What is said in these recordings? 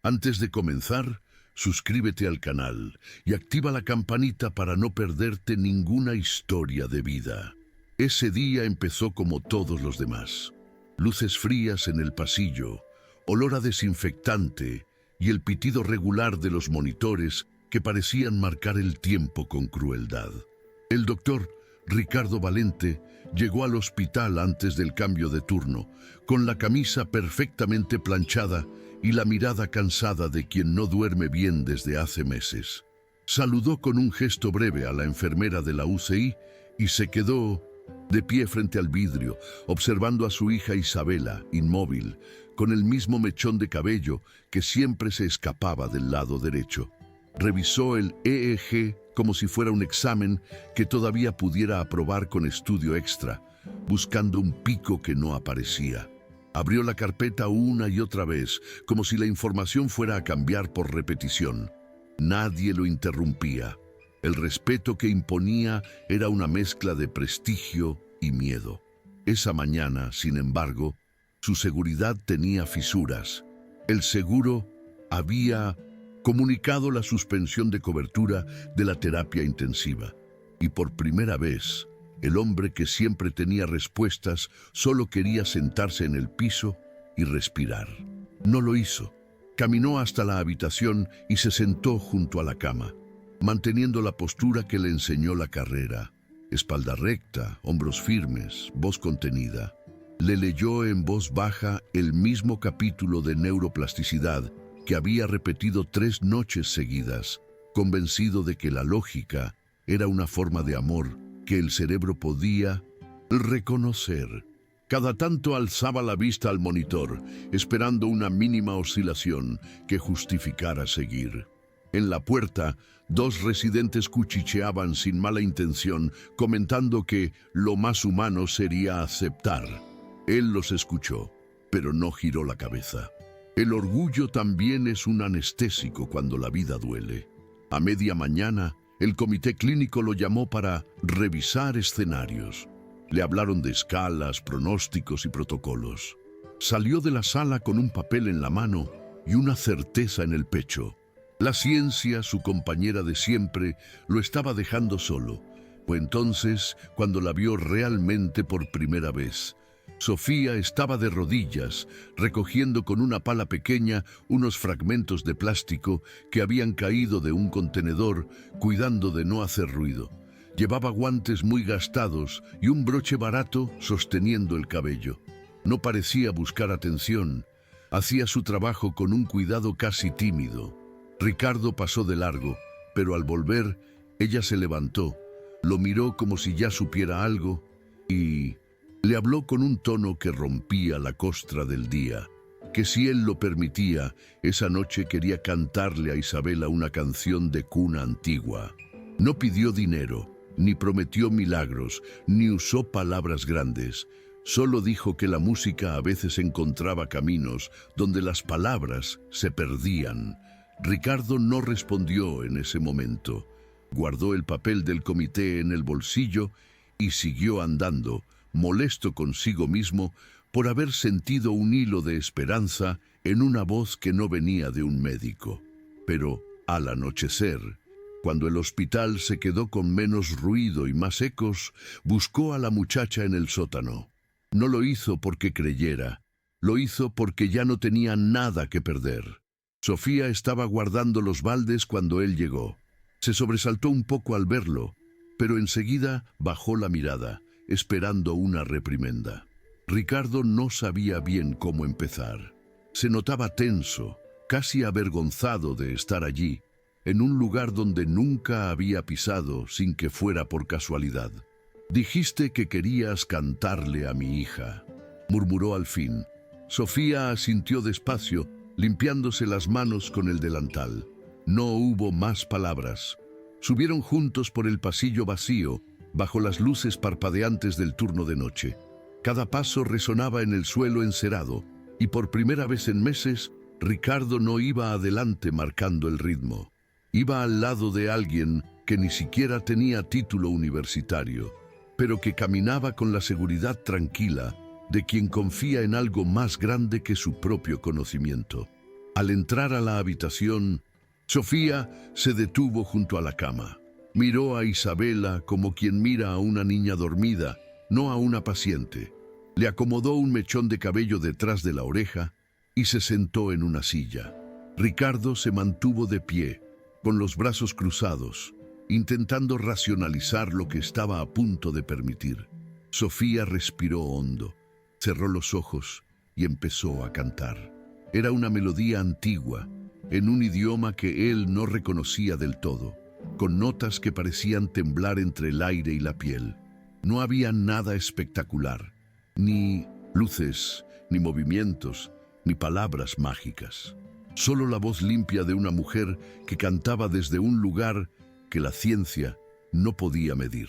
Antes de comenzar, suscríbete al canal y activa la campanita para no perderte ninguna historia de vida. Ese día empezó como todos los demás. Luces frías en el pasillo, olor a desinfectante y el pitido regular de los monitores que parecían marcar el tiempo con crueldad. El doctor Ricardo Valente llegó al hospital antes del cambio de turno, con la camisa perfectamente planchada y la mirada cansada de quien no duerme bien desde hace meses. Saludó con un gesto breve a la enfermera de la UCI y se quedó de pie frente al vidrio, observando a su hija Isabela, inmóvil, con el mismo mechón de cabello que siempre se escapaba del lado derecho. Revisó el EEG como si fuera un examen que todavía pudiera aprobar con estudio extra, buscando un pico que no aparecía. Abrió la carpeta una y otra vez, como si la información fuera a cambiar por repetición. Nadie lo interrumpía. El respeto que imponía era una mezcla de prestigio y miedo. Esa mañana, sin embargo, su seguridad tenía fisuras. El seguro había comunicado la suspensión de cobertura de la terapia intensiva. Y por primera vez, el hombre que siempre tenía respuestas solo quería sentarse en el piso y respirar. No lo hizo. Caminó hasta la habitación y se sentó junto a la cama, manteniendo la postura que le enseñó la carrera. Espalda recta, hombros firmes, voz contenida. Le leyó en voz baja el mismo capítulo de neuroplasticidad que había repetido 3 noches seguidas, convencido de que la lógica era una forma de amor que el cerebro podía reconocer. Cada tanto alzaba la vista al monitor, esperando una mínima oscilación que justificara seguir. En la puerta, 2 residentes cuchicheaban sin mala intención, comentando que lo más humano sería aceptar. Él los escuchó, pero no giró la cabeza. El orgullo también es un anestésico cuando la vida duele. A media mañana, el comité clínico lo llamó para revisar escenarios. Le hablaron de escalas, pronósticos y protocolos. Salió de la sala con un papel en la mano y una certeza en el pecho. La ciencia, su compañera de siempre, lo estaba dejando solo. Fue entonces cuando la vio realmente por primera vez. Sofía estaba de rodillas, recogiendo con una pala pequeña unos fragmentos de plástico que habían caído de un contenedor, cuidando de no hacer ruido. Llevaba guantes muy gastados y un broche barato sosteniendo el cabello. No parecía buscar atención. Hacía su trabajo con un cuidado casi tímido. Ricardo pasó de largo, pero al volver, ella se levantó, lo miró como si ya supiera algo y le habló con un tono que rompía la costra del día, que si él lo permitía, esa noche quería cantarle a Isabela una canción de cuna antigua. No pidió dinero, ni prometió milagros, ni usó palabras grandes. Solo dijo que la música a veces encontraba caminos donde las palabras se perdían. Ricardo no respondió en ese momento. Guardó el papel del comité en el bolsillo y siguió andando, molesto consigo mismo por haber sentido un hilo de esperanza en una voz que no venía de un médico. Pero al anochecer, cuando el hospital se quedó con menos ruido y más ecos, buscó a la muchacha en el sótano. No lo hizo porque creyera, lo hizo porque ya no tenía nada que perder. Sofía estaba guardando los baldes cuando él llegó. Se sobresaltó un poco al verlo, pero enseguida bajó la mirada, esperando una reprimenda. Ricardo no sabía bien cómo empezar. Se notaba tenso, casi avergonzado de estar allí, en un lugar donde nunca había pisado sin que fuera por casualidad. «Dijiste que querías cantarle a mi hija», murmuró al fin. Sofía asintió despacio, limpiándose las manos con el delantal. No hubo más palabras. Subieron juntos por el pasillo vacío, bajo las luces parpadeantes del turno de noche. Cada paso resonaba en el suelo encerado, y por primera vez en meses, Ricardo no iba adelante marcando el ritmo. Iba al lado de alguien que ni siquiera tenía título universitario, pero que caminaba con la seguridad tranquila de quien confía en algo más grande que su propio conocimiento. Al entrar a la habitación, Sofía se detuvo junto a la cama. Miró a Isabela como quien mira a una niña dormida, no a una paciente. Le acomodó un mechón de cabello detrás de la oreja y se sentó en una silla. Ricardo se mantuvo de pie, con los brazos cruzados, intentando racionalizar lo que estaba a punto de permitir. Sofía respiró hondo, cerró los ojos y empezó a cantar. Era una melodía antigua, en un idioma que él no reconocía del todo, con notas que parecían temblar entre el aire y la piel. No había nada espectacular, ni luces, ni movimientos, ni palabras mágicas. Solo la voz limpia de una mujer que cantaba desde un lugar que la ciencia no podía medir.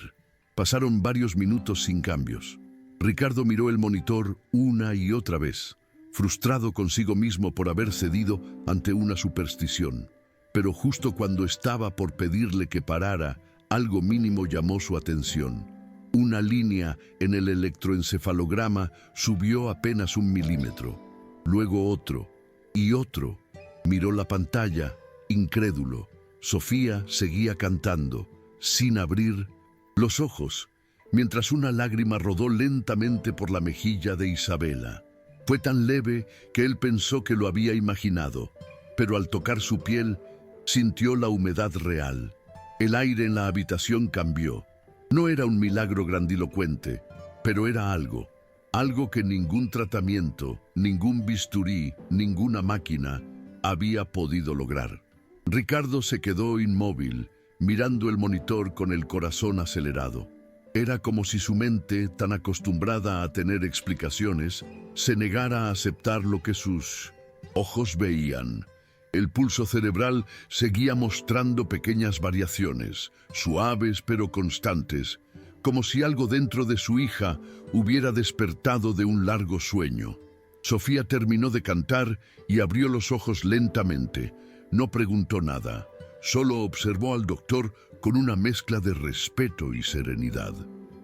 Pasaron varios minutos sin cambios. Ricardo miró el monitor una y otra vez, frustrado consigo mismo por haber cedido ante una superstición. Pero justo cuando estaba por pedirle que parara, algo mínimo llamó su atención. Una línea en el electroencefalograma subió apenas 1 milímetro. Luego otro y otro. Miró la pantalla, incrédulo. Sofía seguía cantando, sin abrir los ojos, mientras una lágrima rodó lentamente por la mejilla de Isabela. Fue tan leve que él pensó que lo había imaginado, pero al tocar su piel, sintió la humedad real. El aire en la habitación cambió. No era un milagro grandilocuente, pero era algo que ningún tratamiento, ningún bisturí, ninguna máquina había podido lograr. Ricardo se quedó inmóvil, mirando el monitor con el corazón acelerado. Era como si su mente, tan acostumbrada a tener explicaciones, se negara a aceptar lo que sus ojos veían. El pulso cerebral seguía mostrando pequeñas variaciones, suaves pero constantes, como si algo dentro de su hija hubiera despertado de un largo sueño. Sofía terminó de cantar y abrió los ojos lentamente. No preguntó nada, solo observó al doctor con una mezcla de respeto y serenidad.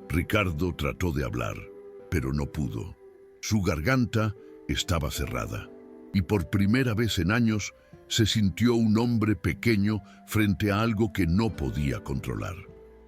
Ricardo trató de hablar, pero no pudo. Su garganta estaba cerrada, y por primera vez en años se sintió un hombre pequeño frente a algo que no podía controlar.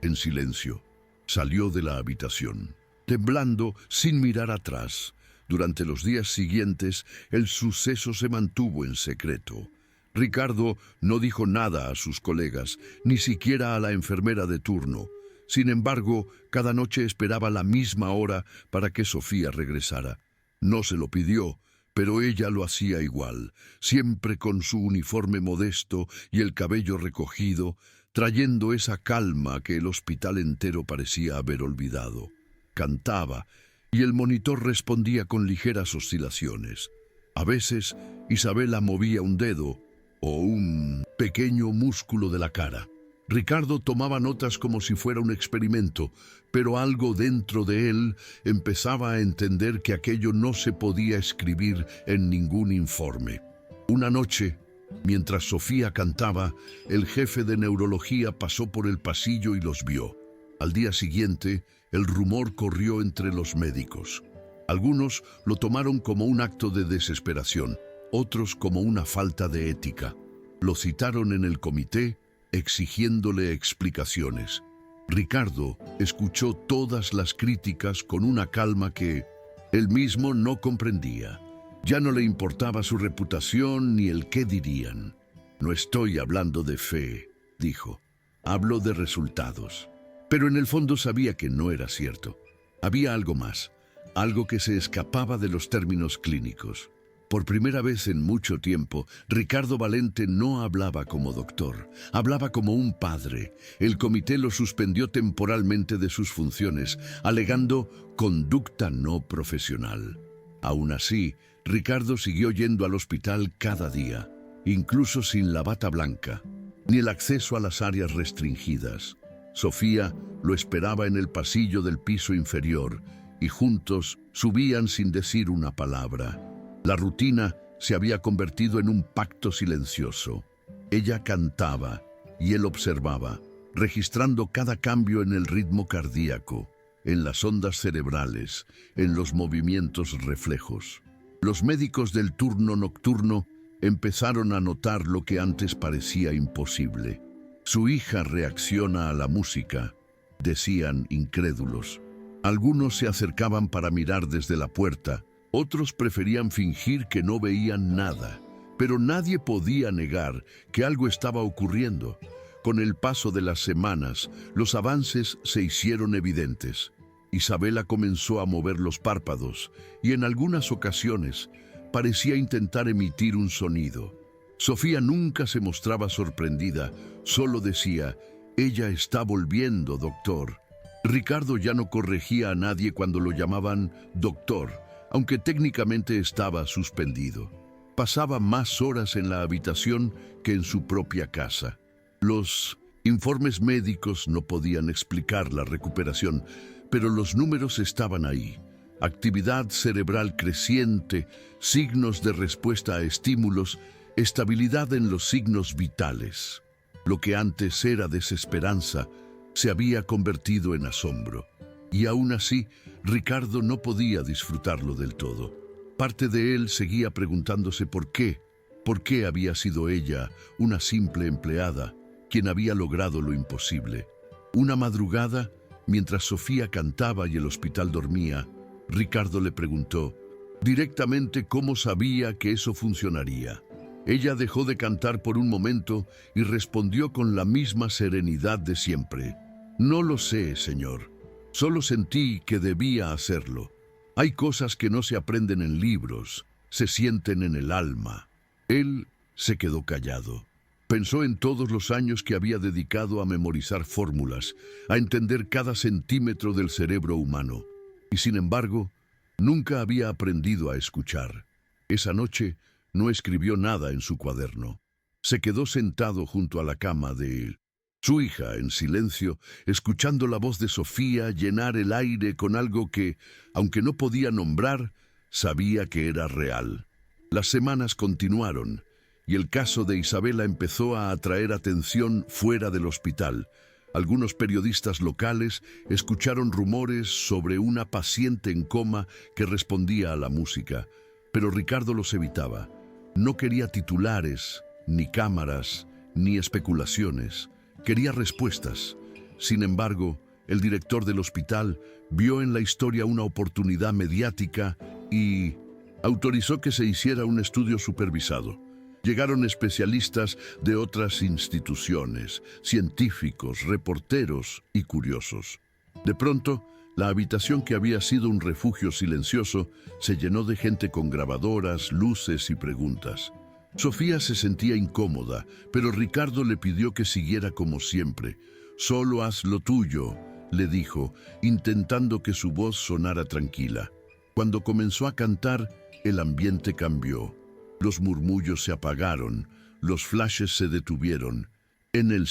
En silencio, salió de la habitación, temblando sin mirar atrás. Durante los días siguientes, el suceso se mantuvo en secreto. Ricardo no dijo nada a sus colegas, ni siquiera a la enfermera de turno. Sin embargo, cada noche esperaba la misma hora para que Sofía regresara. No se lo pidió, pero ella lo hacía igual, siempre con su uniforme modesto y el cabello recogido, trayendo esa calma que el hospital entero parecía haber olvidado. Cantaba, y el monitor respondía con ligeras oscilaciones. A veces, Isabela movía un dedo o un pequeño músculo de la cara. Ricardo tomaba notas como si fuera un experimento, pero algo dentro de él empezaba a entender que aquello no se podía escribir en ningún informe. Una noche, mientras Sofía cantaba, el jefe de neurología pasó por el pasillo y los vio. Al día siguiente, el rumor corrió entre los médicos. Algunos lo tomaron como un acto de desesperación, otros como una falta de ética. Lo citaron en el comité, exigiéndole explicaciones. Ricardo escuchó todas las críticas con una calma que él mismo no comprendía. Ya no le importaba su reputación ni el qué dirían. No estoy hablando de fe, dijo. Hablo de resultados. Pero en el fondo sabía que no era cierto. Había algo más, algo que se escapaba de los términos clínicos. Por primera vez en mucho tiempo, Ricardo Valente no hablaba como doctor, hablaba como un padre. El comité lo suspendió temporalmente de sus funciones, alegando conducta no profesional. Aún así, Ricardo siguió yendo al hospital cada día, incluso sin la bata blanca, ni el acceso a las áreas restringidas. Sofía lo esperaba en el pasillo del piso inferior, y juntos subían sin decir una palabra. La rutina se había convertido en un pacto silencioso. Ella cantaba y él observaba, registrando cada cambio en el ritmo cardíaco, en las ondas cerebrales, en los movimientos reflejos. Los médicos del turno nocturno empezaron a notar lo que antes parecía imposible. Su hija reacciona a la música, decían incrédulos. Algunos se acercaban para mirar desde la puerta, otros preferían fingir que no veían nada, pero nadie podía negar que algo estaba ocurriendo. Con el paso de las semanas, los avances se hicieron evidentes. Isabela comenzó a mover los párpados y en algunas ocasiones parecía intentar emitir un sonido. Sofía nunca se mostraba sorprendida, solo decía: «Ella está volviendo, doctor». Ricardo ya no corregía a nadie cuando lo llamaban doctor, aunque técnicamente estaba suspendido. Pasaba más horas en la habitación que en su propia casa. Los informes médicos no podían explicar la recuperación, pero los números estaban ahí. Actividad cerebral creciente, signos de respuesta a estímulos, estabilidad en los signos vitales. Lo que antes era desesperanza se había convertido en asombro. Y aún así, Ricardo no podía disfrutarlo del todo. Parte de él seguía preguntándose por qué había sido ella, una simple empleada, quien había logrado lo imposible. Una madrugada, mientras Sofía cantaba y el hospital dormía, Ricardo le preguntó directamente cómo sabía que eso funcionaría. Ella dejó de cantar por un momento y respondió con la misma serenidad de siempre: «No lo sé, señor. Solo sentí que debía hacerlo. Hay cosas que no se aprenden en libros, se sienten en el alma». Él se quedó callado. Pensó en todos los años que había dedicado a memorizar fórmulas, a entender cada centímetro del cerebro humano. Y sin embargo, nunca había aprendido a escuchar. Esa noche no escribió nada en su cuaderno. Se quedó sentado junto a la cama de su hija, en silencio, escuchando la voz de Sofía llenar el aire con algo que, aunque no podía nombrar, sabía que era real. Las semanas continuaron, y el caso de Isabela empezó a atraer atención fuera del hospital. Algunos periodistas locales escucharon rumores sobre una paciente en coma que respondía a la música, pero Ricardo los evitaba. No quería titulares, ni cámaras, ni especulaciones. Quería respuestas. Sin embargo, el director del hospital vio en la historia una oportunidad mediática y autorizó que se hiciera un estudio supervisado. Llegaron especialistas de otras instituciones, científicos, reporteros y curiosos. De pronto, la habitación que había sido un refugio silencioso se llenó de gente con grabadoras, luces y preguntas. Sofía se sentía incómoda, pero Ricardo le pidió que siguiera como siempre. «Solo haz lo tuyo», le dijo, intentando que su voz sonara tranquila. Cuando comenzó a cantar, el ambiente cambió. Los murmullos se apagaron, los flashes se detuvieron. En el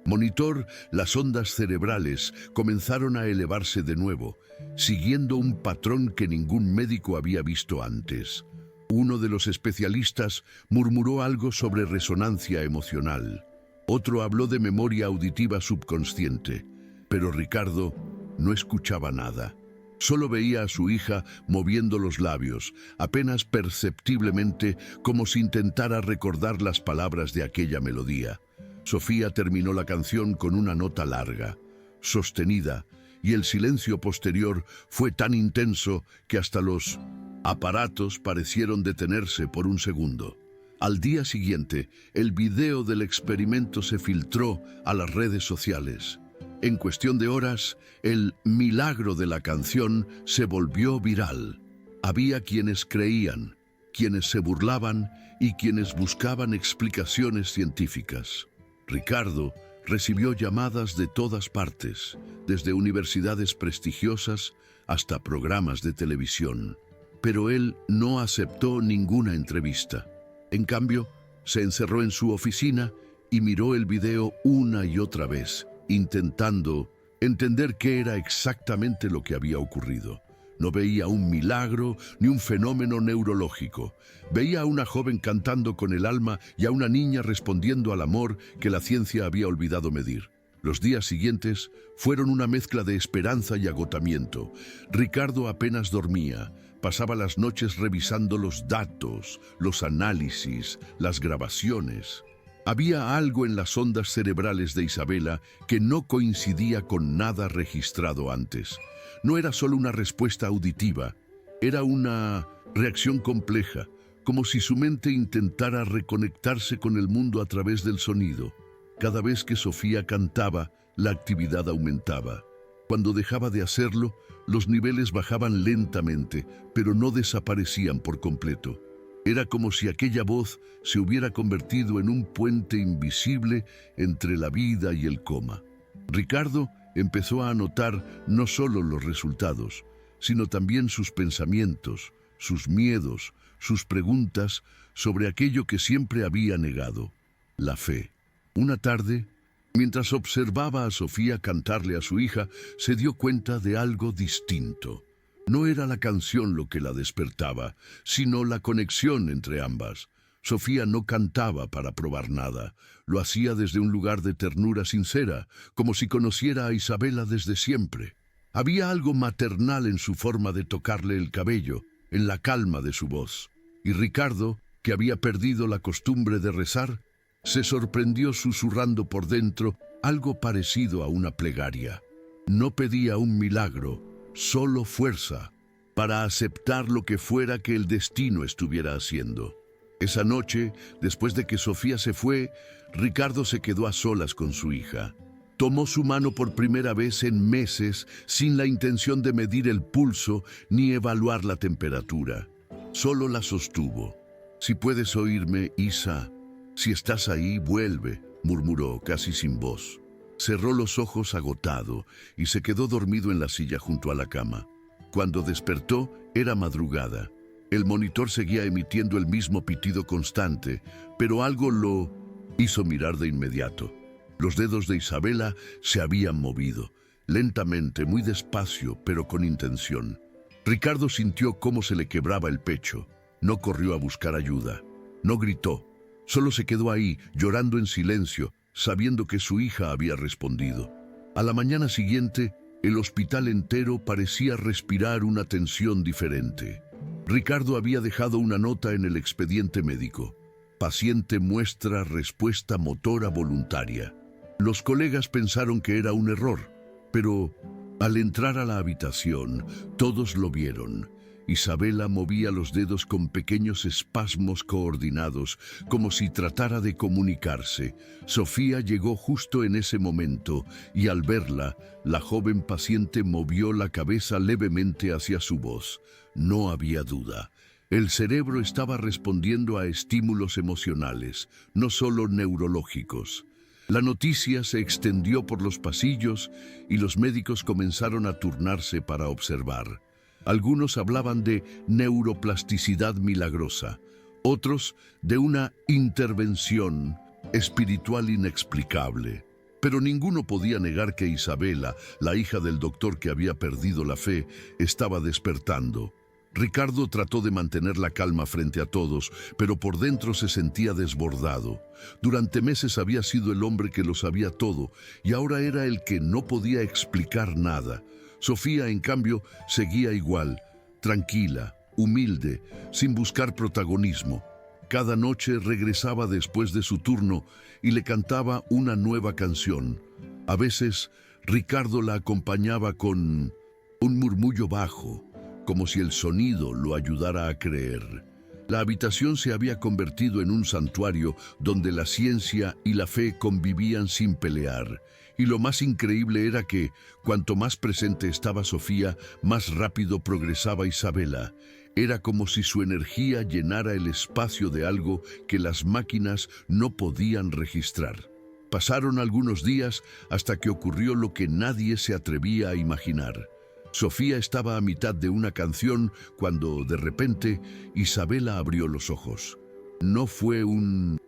monitor, las ondas cerebrales comenzaron a elevarse de nuevo, siguiendo un patrón que ningún médico había visto antes. Uno de los especialistas murmuró algo sobre resonancia emocional. Otro habló de memoria auditiva subconsciente, pero Ricardo no escuchaba nada. Solo veía a su hija moviendo los labios, apenas perceptiblemente, como si intentara recordar las palabras de aquella melodía. Sofía terminó la canción con una nota larga, sostenida, y el silencio posterior fue tan intenso que hasta los aparatos parecieron detenerse por un segundo. Al día siguiente, el video del experimento se filtró a las redes sociales. En cuestión de horas, el milagro de la canción se volvió viral. Había quienes creían, quienes se burlaban y quienes buscaban explicaciones científicas. Ricardo recibió llamadas de todas partes, desde universidades prestigiosas hasta programas de televisión. Pero él no aceptó ninguna entrevista. En cambio, se encerró en su oficina y miró el video una y otra vez, intentando entender qué era exactamente lo que había ocurrido. No veía un milagro ni un fenómeno neurológico. Veía a una joven cantando con el alma y a una niña respondiendo al amor que la ciencia había olvidado medir. Los días siguientes fueron una mezcla de esperanza y agotamiento. Ricardo apenas dormía, Pasaba las noches revisando los datos, los análisis, las grabaciones. Había algo en las ondas cerebrales de Isabela que no coincidía con nada registrado antes. No era solo una respuesta auditiva, era una reacción compleja, como si su mente intentara reconectarse con el mundo a través del sonido. Cada vez que Sofía cantaba, la actividad aumentaba. Cuando dejaba de hacerlo, los niveles bajaban lentamente, pero no desaparecían por completo. Era como si aquella voz se hubiera convertido en un puente invisible entre la vida y el coma. Ricardo empezó a anotar no solo los resultados, sino también sus pensamientos, sus miedos, sus preguntas sobre aquello que siempre había negado, la fe. Una tarde, mientras observaba a Sofía cantarle a su hija, se dio cuenta de algo distinto. No era la canción lo que la despertaba, sino la conexión entre ambas. Sofía no cantaba para probar nada, lo hacía desde un lugar de ternura sincera, como si conociera a Isabela desde siempre. Había algo maternal en su forma de tocarle el cabello, en la calma de su voz. Y Ricardo, que había perdido la costumbre de rezar, se sorprendió susurrando por dentro algo parecido a una plegaria. No pedía un milagro, solo fuerza, para aceptar lo que fuera que el destino estuviera haciendo. Esa noche, después de que Sofía se fue, Ricardo se quedó a solas con su hija. Tomó su mano por primera vez en meses sin la intención de medir el pulso ni evaluar la temperatura. Solo la sostuvo. «Si puedes oírme, Isa, si estás ahí, vuelve», murmuró casi sin voz. Cerró los ojos agotado y se quedó dormido en la silla junto a la cama. Cuando despertó, era madrugada. El monitor seguía emitiendo el mismo pitido constante, pero algo lo hizo mirar de inmediato. Los dedos de Isabela se habían movido, lentamente, muy despacio, pero con intención. Ricardo sintió cómo se le quebraba el pecho. No corrió a buscar ayuda. No gritó. Solo se quedó ahí, llorando en silencio, sabiendo que su hija había respondido. A la mañana siguiente, el hospital entero parecía respirar una tensión diferente. Ricardo había dejado una nota en el expediente médico. Paciente muestra respuesta motora voluntaria. Los colegas pensaron que era un error, pero al entrar a la habitación, todos lo vieron. Isabela movía los dedos con pequeños espasmos coordinados, como si tratara de comunicarse. Sofía llegó justo en ese momento, y al verla, la joven paciente movió la cabeza levemente hacia su voz. No había duda. El cerebro estaba respondiendo a estímulos emocionales, no solo neurológicos. La noticia se extendió por los pasillos y los médicos comenzaron a turnarse para observar. Algunos hablaban de neuroplasticidad milagrosa, otros de una intervención espiritual inexplicable. Pero ninguno podía negar que Isabela, la hija del doctor que había perdido la fe, estaba despertando. Ricardo trató de mantener la calma frente a todos, pero por dentro se sentía desbordado. Durante meses había sido el hombre que lo sabía todo, y ahora era el que no podía explicar nada. Sofía, en cambio, seguía igual, tranquila, humilde, sin buscar protagonismo. Cada noche regresaba después de su turno y le cantaba una nueva canción. A veces, Ricardo la acompañaba con un murmullo bajo, como si el sonido lo ayudara a creer. La habitación se había convertido en un santuario donde la ciencia y la fe convivían sin pelear. Y lo más increíble era que, cuanto más presente estaba Sofía, más rápido progresaba Isabela. Era como si su energía llenara el espacio de algo que las máquinas no podían registrar. Pasaron algunos días hasta que ocurrió lo que nadie se atrevía a imaginar. Sofía estaba a mitad de una canción cuando, de repente, Isabela abrió los ojos. No fue un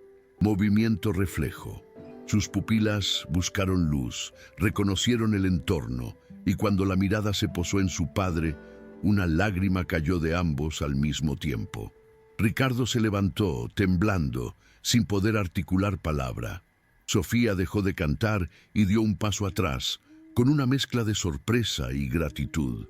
movimiento reflejo. Sus pupilas buscaron luz, reconocieron el entorno, y cuando la mirada se posó en su padre, una lágrima cayó de ambos al mismo tiempo. Ricardo se levantó, temblando, sin poder articular palabra. Sofía dejó de cantar y dio un paso atrás, con una mezcla de sorpresa y gratitud.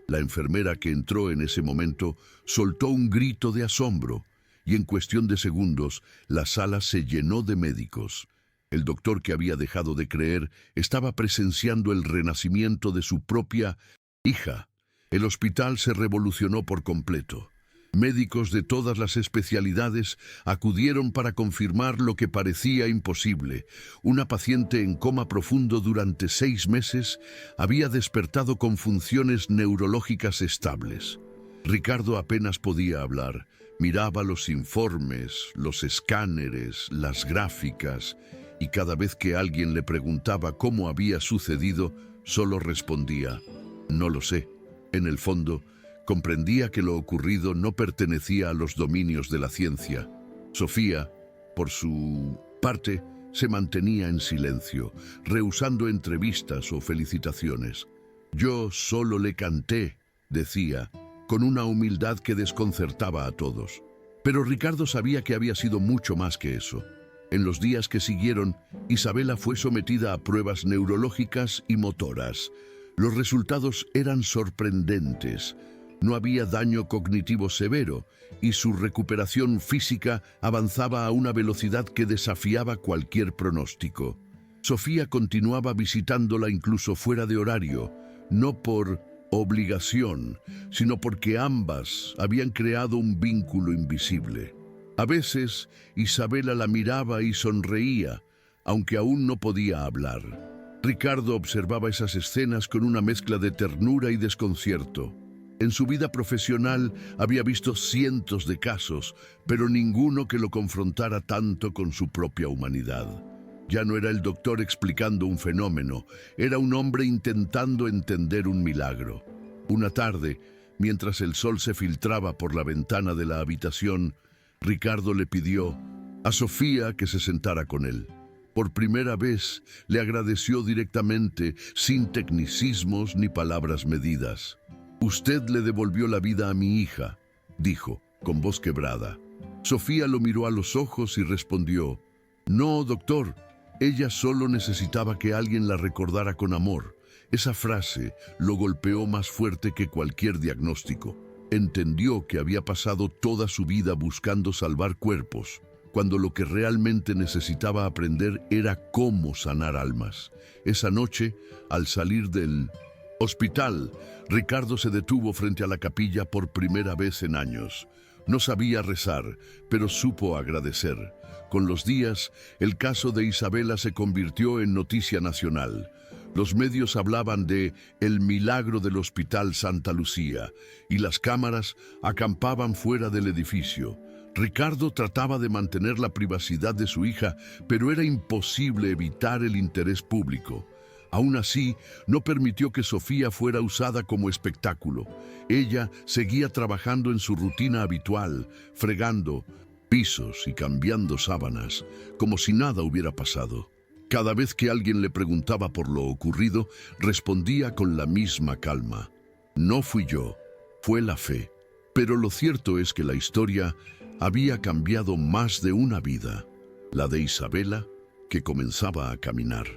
La enfermera que entró en ese momento soltó un grito de asombro y en cuestión de segundos la sala se llenó de médicos. El doctor que había dejado de creer estaba presenciando el renacimiento de su propia hija. El hospital se revolucionó por completo. Médicos de todas las especialidades acudieron para confirmar lo que parecía imposible. Una paciente en coma profundo durante 6 meses había despertado con funciones neurológicas estables. Ricardo apenas podía hablar. Miraba los informes, los escáneres, las gráficas, y cada vez que alguien le preguntaba cómo había sucedido, solo respondía: no lo sé. En el fondo, comprendía que lo ocurrido no pertenecía a los dominios de la ciencia. Sofía, por su parte, se mantenía en silencio, rehusando entrevistas o felicitaciones. Yo solo le canté, decía, con una humildad que desconcertaba a todos. Pero Ricardo sabía que había sido mucho más que eso. En los días que siguieron, Isabela fue sometida a pruebas neurológicas y motoras. Los resultados eran sorprendentes. No había daño cognitivo severo y su recuperación física avanzaba a una velocidad que desafiaba cualquier pronóstico. Sofía continuaba visitándola incluso fuera de horario, no por obligación, sino porque ambas habían creado un vínculo invisible. A veces, Isabela la miraba y sonreía, aunque aún no podía hablar. Ricardo observaba esas escenas con una mezcla de ternura y desconcierto. En su vida profesional había visto cientos de casos, pero ninguno que lo confrontara tanto con su propia humanidad. Ya no era el doctor explicando un fenómeno, era un hombre intentando entender un milagro. Una tarde, mientras el sol se filtraba por la ventana de la habitación, Ricardo le pidió a Sofía que se sentara con él. Por primera vez le agradeció directamente, sin tecnicismos ni palabras medidas. «Usted le devolvió la vida a mi hija», dijo, con voz quebrada. Sofía lo miró a los ojos y respondió: «No, doctor, ella solo necesitaba que alguien la recordara con amor». Esa frase lo golpeó más fuerte que cualquier diagnóstico. Entendió que había pasado toda su vida buscando salvar cuerpos, cuando lo que realmente necesitaba aprender era cómo sanar almas. Esa noche, al salir del hospital, Ricardo se detuvo frente a la capilla por primera vez en años. No sabía rezar, pero supo agradecer. Con los días, el caso de Isabela se convirtió en noticia nacional. Los medios hablaban de el milagro del Hospital Santa Lucía y las cámaras acampaban fuera del edificio. Ricardo trataba de mantener la privacidad de su hija, pero era imposible evitar el interés público. Aún así, no permitió que Sofía fuera usada como espectáculo. Ella seguía trabajando en su rutina habitual, fregando pisos y cambiando sábanas, como si nada hubiera pasado. Cada vez que alguien le preguntaba por lo ocurrido, respondía con la misma calma: «No fui yo, fue la fe». Pero lo cierto es que la historia había cambiado más de una vida. La de Isabela, que comenzaba a caminar,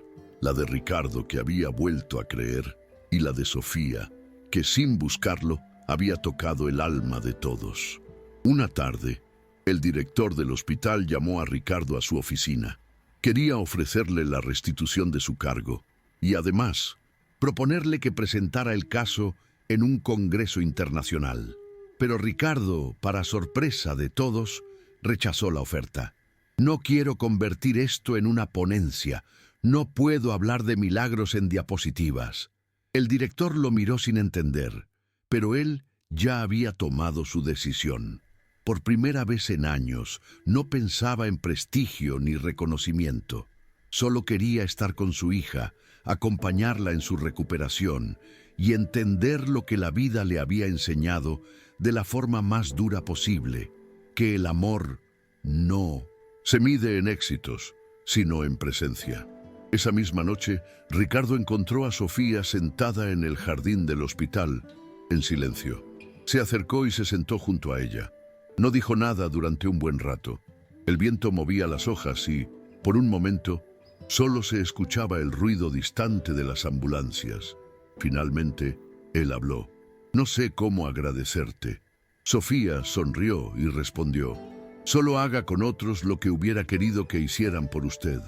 la de Ricardo, que había vuelto a creer, y la de Sofía, que sin buscarlo había tocado el alma de todos. Una tarde, el director del hospital llamó a Ricardo a su oficina. Quería ofrecerle la restitución de su cargo y además proponerle que presentara el caso en un congreso internacional. Pero Ricardo, para sorpresa de todos, rechazó la oferta. «No quiero convertir esto en una ponencia. No puedo hablar de milagros en diapositivas». El director lo miró sin entender, pero él ya había tomado su decisión. Por primera vez en años, no pensaba en prestigio ni reconocimiento. Solo quería estar con su hija, acompañarla en su recuperación y entender lo que la vida le había enseñado de la forma más dura posible, que el amor no se mide en éxitos, sino en presencia. Esa misma noche, Ricardo encontró a Sofía sentada en el jardín del hospital, en silencio. Se acercó y se sentó junto a ella. No dijo nada durante un buen rato. El viento movía las hojas y, por un momento, solo se escuchaba el ruido distante de las ambulancias. Finalmente, él habló. No sé cómo agradecerte. Sofía sonrió y respondió: solo haga con otros lo que hubiera querido que hicieran por usted.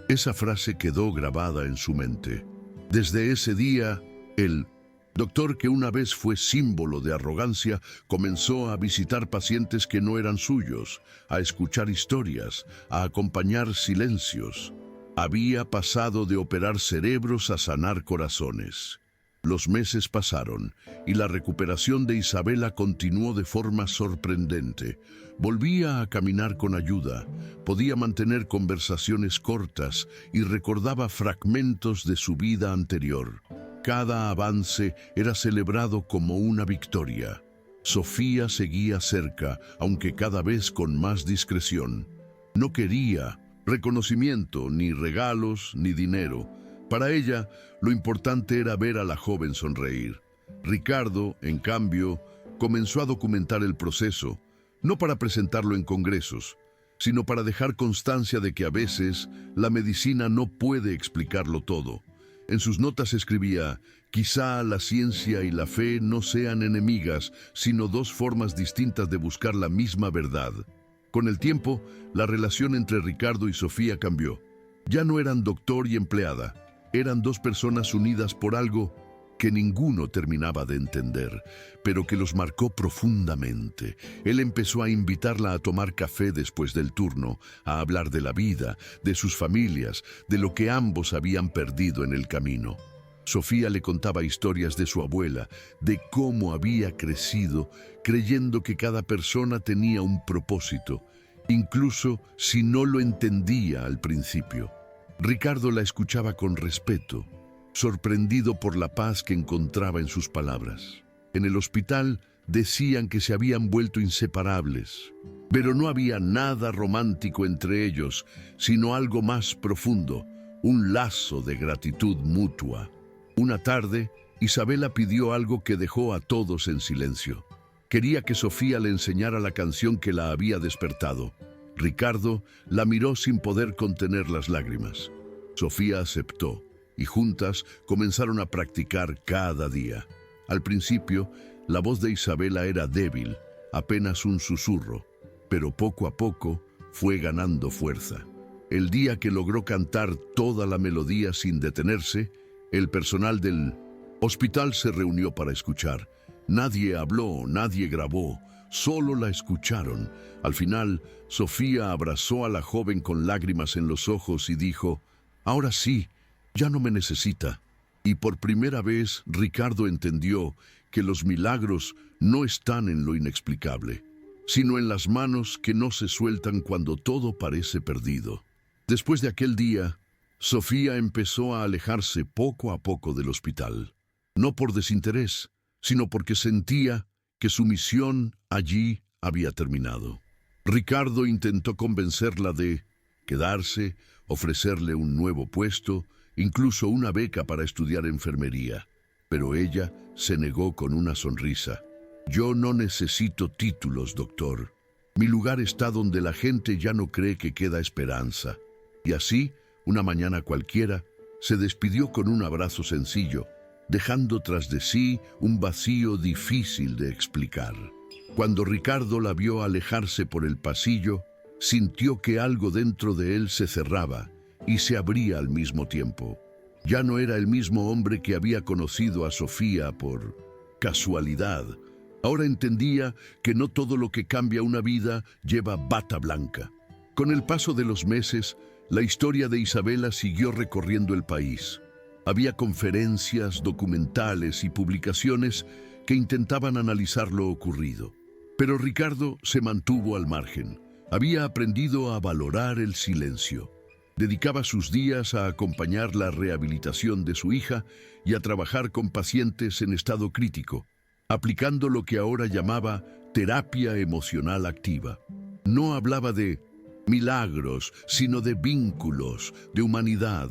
Esa frase quedó grabada en su mente. Desde ese día, el doctor, que una vez fue símbolo de arrogancia, comenzó a visitar pacientes que no eran suyos, a escuchar historias, a acompañar silencios. Había pasado de operar cerebros a sanar corazones. Los meses pasaron y la recuperación de Isabela continuó de forma sorprendente. Volvía a caminar con ayuda, podía mantener conversaciones cortas y recordaba fragmentos de su vida anterior. Cada avance era celebrado como una victoria. Sofía seguía cerca, aunque cada vez con más discreción. No quería reconocimiento, ni regalos, ni dinero. Para ella, lo importante era ver a la joven sonreír. Ricardo, en cambio, comenzó a documentar el proceso, no para presentarlo en congresos, sino para dejar constancia de que a veces la medicina no puede explicarlo todo. En sus notas escribía: quizá la ciencia y la fe no sean enemigas, sino dos formas distintas de buscar la misma verdad. Con el tiempo, la relación entre Ricardo y Sofía cambió. Ya no eran doctor y empleada. Eran dos personas unidas por algo que ninguno terminaba de entender, pero que los marcó profundamente. Él empezó a invitarla a tomar café después del turno, a hablar de la vida, de sus familias, de lo que ambos habían perdido en el camino. Sofía le contaba historias de su abuela, de cómo había crecido, creyendo que cada persona tenía un propósito, incluso si no lo entendía al principio. Ricardo la escuchaba con respeto, sorprendido por la paz que encontraba en sus palabras. En el hospital decían que se habían vuelto inseparables, pero no había nada romántico entre ellos, sino algo más profundo, un lazo de gratitud mutua. Una tarde, Isabela pidió algo que dejó a todos en silencio. Quería que Sofía le enseñara la canción que la había despertado. Ricardo la miró sin poder contener las lágrimas. Sofía aceptó y juntas comenzaron a practicar cada día. Al principio, la voz de Isabela era débil, apenas un susurro, pero poco a poco fue ganando fuerza. El día que logró cantar toda la melodía sin detenerse, el personal del hospital se reunió para escuchar. Nadie habló, nadie grabó, solo la escucharon. Al final, Sofía abrazó a la joven con lágrimas en los ojos y dijo: ahora sí, ya no me necesita. Y por primera vez, Ricardo entendió que los milagros no están en lo inexplicable, sino en las manos que no se sueltan cuando todo parece perdido. Después de aquel día, Sofía empezó a alejarse poco a poco del hospital, no por desinterés, sino porque sentía que su misión allí había terminado. Ricardo intentó convencerla de quedarse, ofrecerle un nuevo puesto, incluso una beca para estudiar enfermería, pero ella se negó con una sonrisa. Yo no necesito títulos, doctor. Mi lugar está donde la gente ya no cree que queda esperanza. Y así, una mañana cualquiera, se despidió con un abrazo sencillo, dejando tras de sí un vacío difícil de explicar. Cuando Ricardo la vio alejarse por el pasillo, sintió que algo dentro de él se cerraba y se abría al mismo tiempo. Ya no era el mismo hombre que había conocido a Sofía por casualidad. Ahora entendía que no todo lo que cambia una vida lleva bata blanca. Con el paso de los meses, la historia de Isabela siguió recorriendo el país. Había conferencias, documentales y publicaciones que intentaban analizar lo ocurrido. Pero Ricardo se mantuvo al margen. Había aprendido a valorar el silencio. Dedicaba sus días a acompañar la rehabilitación de su hija y a trabajar con pacientes en estado crítico, aplicando lo que ahora llamaba terapia emocional activa. No hablaba de milagros, sino de vínculos, de humanidad.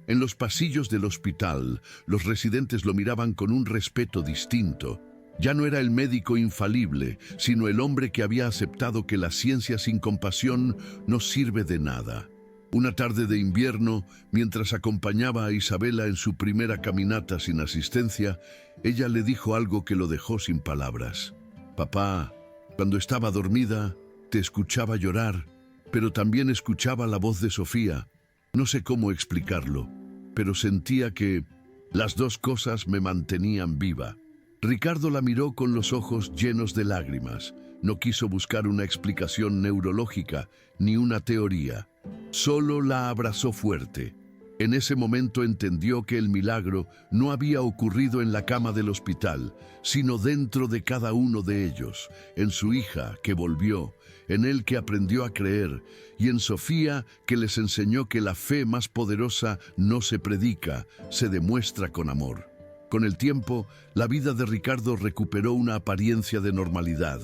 En los pasillos del hospital, los residentes lo miraban con un respeto distinto. Ya no era el médico infalible, sino el hombre que había aceptado que la ciencia sin compasión no sirve de nada. Una tarde de invierno, mientras acompañaba a Isabela en su primera caminata sin asistencia, ella le dijo algo que lo dejó sin palabras. «Papá, cuando estaba dormida, te escuchaba llorar, pero también escuchaba la voz de Sofía. No sé cómo explicarlo, pero sentía que las dos cosas me mantenían viva». Ricardo la miró con los ojos llenos de lágrimas. No quiso buscar una explicación neurológica ni una teoría. Solo la abrazó fuerte. En ese momento entendió que el milagro no había ocurrido en la cama del hospital, sino dentro de cada uno de ellos, en su hija que volvió, en él que aprendió a creer, y en Sofía que les enseñó que la fe más poderosa no se predica, se demuestra con amor. Con el tiempo, la vida de Ricardo recuperó una apariencia de normalidad,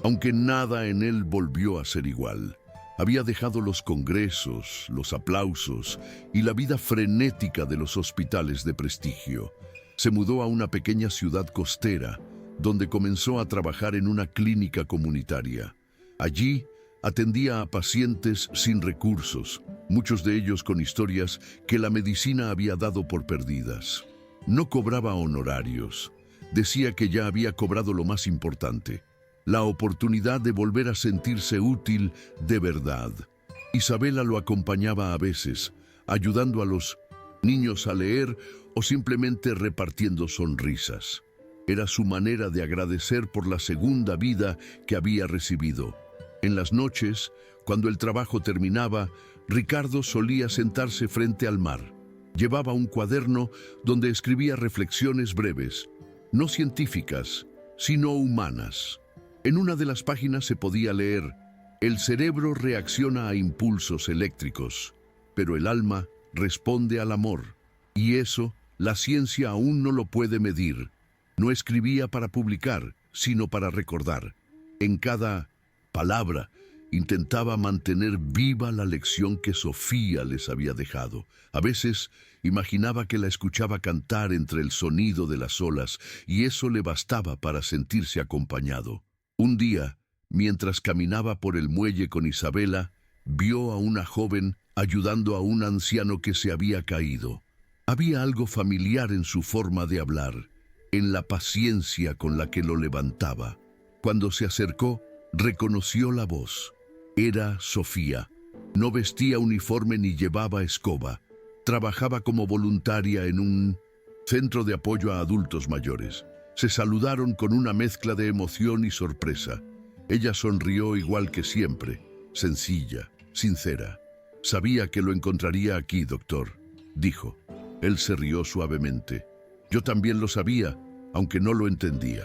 aunque nada en él volvió a ser igual. Había dejado los congresos, los aplausos y la vida frenética de los hospitales de prestigio. Se mudó a una pequeña ciudad costera, donde comenzó a trabajar en una clínica comunitaria. Allí atendía a pacientes sin recursos, muchos de ellos con historias que la medicina había dado por perdidas. No cobraba honorarios. Decía que ya había cobrado lo más importante: la oportunidad de volver a sentirse útil de verdad. Isabela lo acompañaba a veces, ayudando a los niños a leer o simplemente repartiendo sonrisas. Era su manera de agradecer por la segunda vida que había recibido. En las noches, cuando el trabajo terminaba, Ricardo solía sentarse frente al mar. Llevaba un cuaderno donde escribía reflexiones breves, no científicas, sino humanas. En una de las páginas se podía leer: «El cerebro reacciona a impulsos eléctricos, pero el alma responde al amor. Y eso, la ciencia aún no lo puede medir». No escribía para publicar, sino para recordar. En cada palabra intentaba mantener viva la lección que Sofía les había dejado. A veces imaginaba que la escuchaba cantar entre el sonido de las olas, y eso le bastaba para sentirse acompañado. Un día, mientras caminaba por el muelle con Isabela, vio a una joven ayudando a un anciano que se había caído. Había algo familiar en su forma de hablar, en la paciencia con la que lo levantaba. Cuando se acercó, reconoció la voz. Era Sofía. No vestía uniforme ni llevaba escoba. Trabajaba como voluntaria en un centro de apoyo a adultos mayores. Se saludaron con una mezcla de emoción y sorpresa. Ella sonrió igual que siempre, sencilla, sincera. «Sabía que lo encontraría aquí, doctor», dijo. Él se rió suavemente. «Yo también lo sabía, aunque no lo entendía».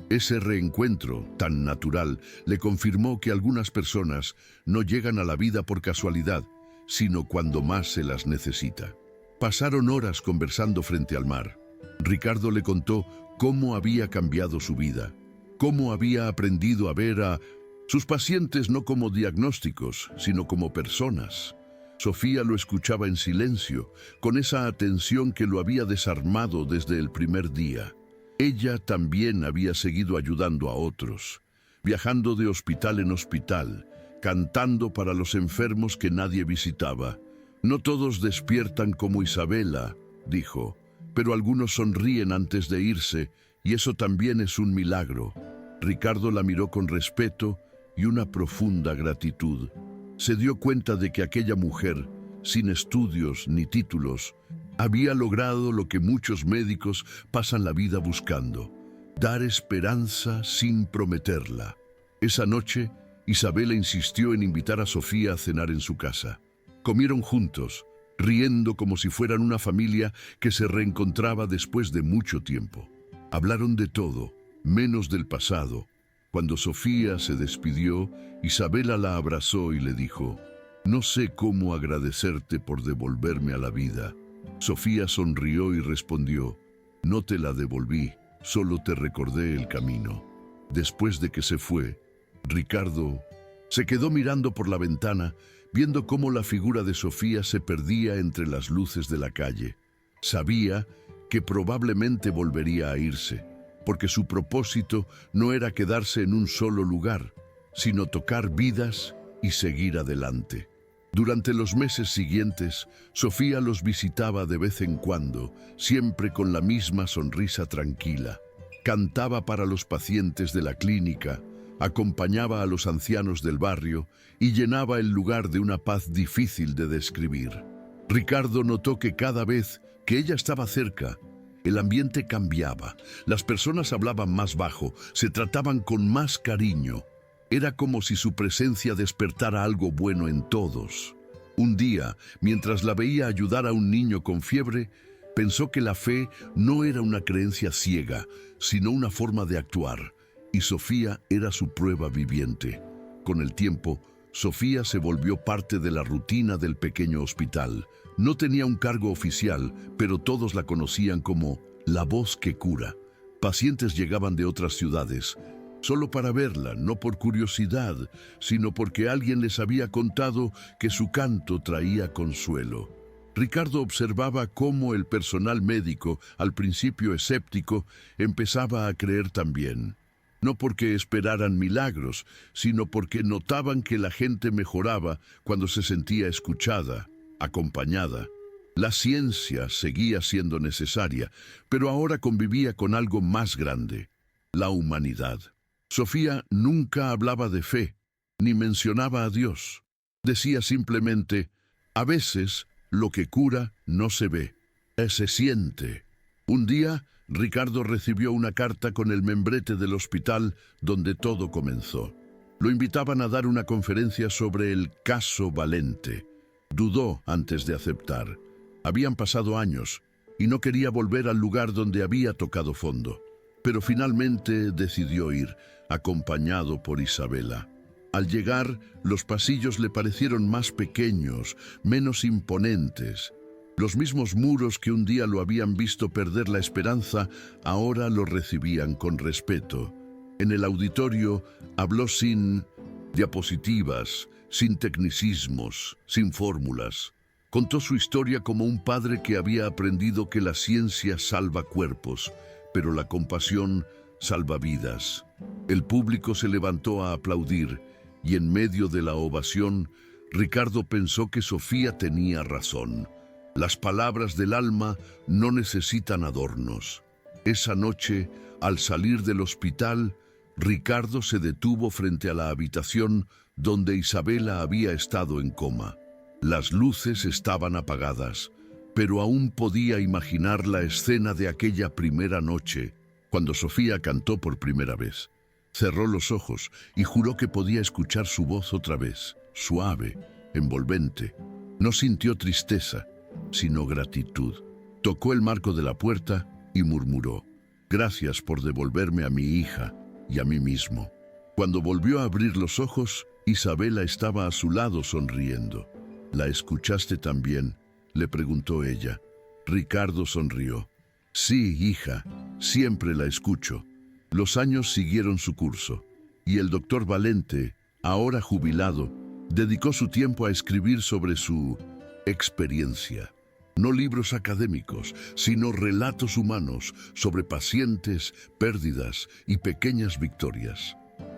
Ese reencuentro tan natural le confirmó que algunas personas no llegan a la vida por casualidad, sino cuando más se las necesita. Pasaron horas conversando frente al mar. Ricardo le contó cómo había cambiado su vida, cómo había aprendido a ver a sus pacientes no como diagnósticos, sino como personas. Sofía lo escuchaba en silencio, con esa atención que lo había desarmado desde el primer día. Ella también había seguido ayudando a otros, viajando de hospital en hospital, cantando para los enfermos que nadie visitaba. «No todos despiertan como Isabela», dijo, «pero algunos sonríen antes de irse, y eso también es un milagro». Ricardo la miró con respeto y una profunda gratitud. Se dio cuenta de que aquella mujer, sin estudios ni títulos, había logrado lo que muchos médicos pasan la vida buscando: dar esperanza sin prometerla. Esa noche, Isabela insistió en invitar a Sofía a cenar en su casa. Comieron juntos, riendo como si fueran una familia que se reencontraba después de mucho tiempo. Hablaron de todo, menos del pasado. Cuando Sofía se despidió, Isabela la abrazó y le dijo: «No sé cómo agradecerte por devolverme a la vida». Sofía sonrió y respondió: «No te la devolví, solo te recordé el camino». Después de que se fue, Ricardo se quedó mirando por la ventana, viendo cómo la figura de Sofía se perdía entre las luces de la calle. Sabía que probablemente volvería a irse, porque su propósito no era quedarse en un solo lugar, sino tocar vidas y seguir adelante. Durante los meses siguientes, Sofía los visitaba de vez en cuando, siempre con la misma sonrisa tranquila. Cantaba para los pacientes de la clínica, acompañaba a los ancianos del barrio y llenaba el lugar de una paz difícil de describir. Ricardo notó que cada vez que ella estaba cerca, el ambiente cambiaba. Las personas hablaban más bajo, se trataban con más cariño. Era como si su presencia despertara algo bueno en todos. Un día, mientras la veía ayudar a un niño con fiebre, pensó que la fe no era una creencia ciega, sino una forma de actuar, y Sofía era su prueba viviente. Con el tiempo, Sofía se volvió parte de la rutina del pequeño hospital. No tenía un cargo oficial, pero todos la conocían como la voz que cura. Pacientes llegaban de otras ciudades, solo para verla, no por curiosidad, sino porque alguien les había contado que su canto traía consuelo. Ricardo observaba cómo el personal médico, al principio escéptico, empezaba a creer también. No porque esperaran milagros, sino porque notaban que la gente mejoraba cuando se sentía escuchada, acompañada. La ciencia seguía siendo necesaria, pero ahora convivía con algo más grande: la humanidad. Sofía nunca hablaba de fe, ni mencionaba a Dios. Decía simplemente: a veces lo que cura no se ve, se siente. Un día, Ricardo recibió una carta con el membrete del hospital donde todo comenzó. Lo invitaban a dar una conferencia sobre el caso Valente. Dudó antes de aceptar. Habían pasado años y no quería volver al lugar donde había tocado fondo. Pero finalmente decidió ir, acompañado por Isabela. Al llegar, los pasillos le parecieron más pequeños, menos imponentes. Los mismos muros que un día lo habían visto perder la esperanza, ahora lo recibían con respeto. En el auditorio habló sin diapositivas, sin tecnicismos, sin fórmulas. Contó su historia como un padre que había aprendido que la ciencia salva cuerpos, pero la compasión salva vidas. El público se levantó a aplaudir, y en medio de la ovación, Ricardo pensó que Sofía tenía razón. Las palabras del alma no necesitan adornos. Esa noche, al salir del hospital, Ricardo se detuvo frente a la habitación donde Isabela había estado en coma. Las luces estaban apagadas, pero aún podía imaginar la escena de aquella primera noche, cuando Sofía cantó por primera vez. Cerró los ojos y juró que podía escuchar su voz otra vez, suave, envolvente. No sintió tristeza, sino gratitud. Tocó el marco de la puerta y murmuró: gracias por devolverme a mi hija y a mí mismo. Cuando volvió a abrir los ojos, Isabela estaba a su lado sonriendo. ¿La escuchaste también?, le preguntó ella. Ricardo sonrió. Sí, hija, siempre la escucho. Los años siguieron su curso, y el doctor Valente, ahora jubilado, dedicó su tiempo a escribir sobre su experiencia. No libros académicos, sino relatos humanos sobre pacientes, pérdidas y pequeñas victorias.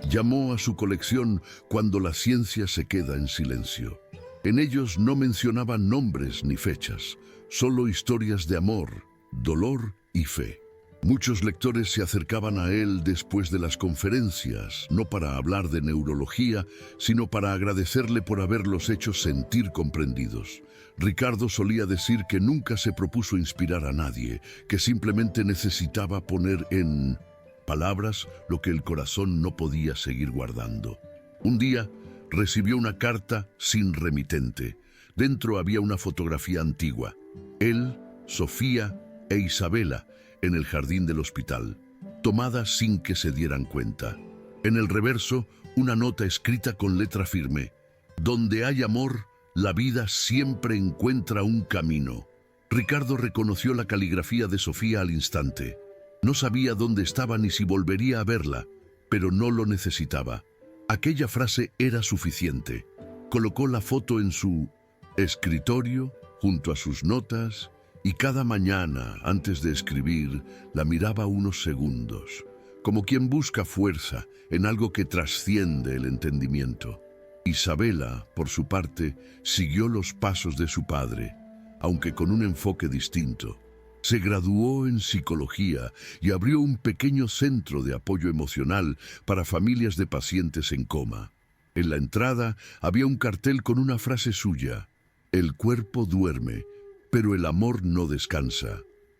Llamó a su colección Cuando la ciencia se queda en silencio. En ellos no mencionaban nombres ni fechas, solo historias de amor, dolor y fe. Muchos lectores se acercaban a él después de las conferencias, no para hablar de neurología, sino para agradecerle por haberlos hecho sentir comprendidos. Ricardo solía decir que nunca se propuso inspirar a nadie, que simplemente necesitaba poner en palabras lo que el corazón no podía seguir guardando. Un día recibió una carta sin remitente. Dentro había una fotografía antigua. Él, Sofía e Isabela en el jardín del hospital, tomada sin que se dieran cuenta. En el reverso, una nota escrita con letra firme: donde hay amor, la vida siempre encuentra un camino. Ricardo reconoció la caligrafía de Sofía al instante. No sabía dónde estaba ni si volvería a verla, pero no lo necesitaba. Aquella frase era suficiente. Colocó la foto en su escritorio, junto a sus notas, y cada mañana, antes de escribir, la miraba unos segundos, como quien busca fuerza en algo que trasciende el entendimiento. Isabela, por su parte, siguió los pasos de su padre, aunque con un enfoque distinto. Se graduó en psicología y abrió un pequeño centro de apoyo emocional para familias de pacientes en coma. En la entrada había un cartel con una frase suya: "El cuerpo duerme, pero el amor no descansa".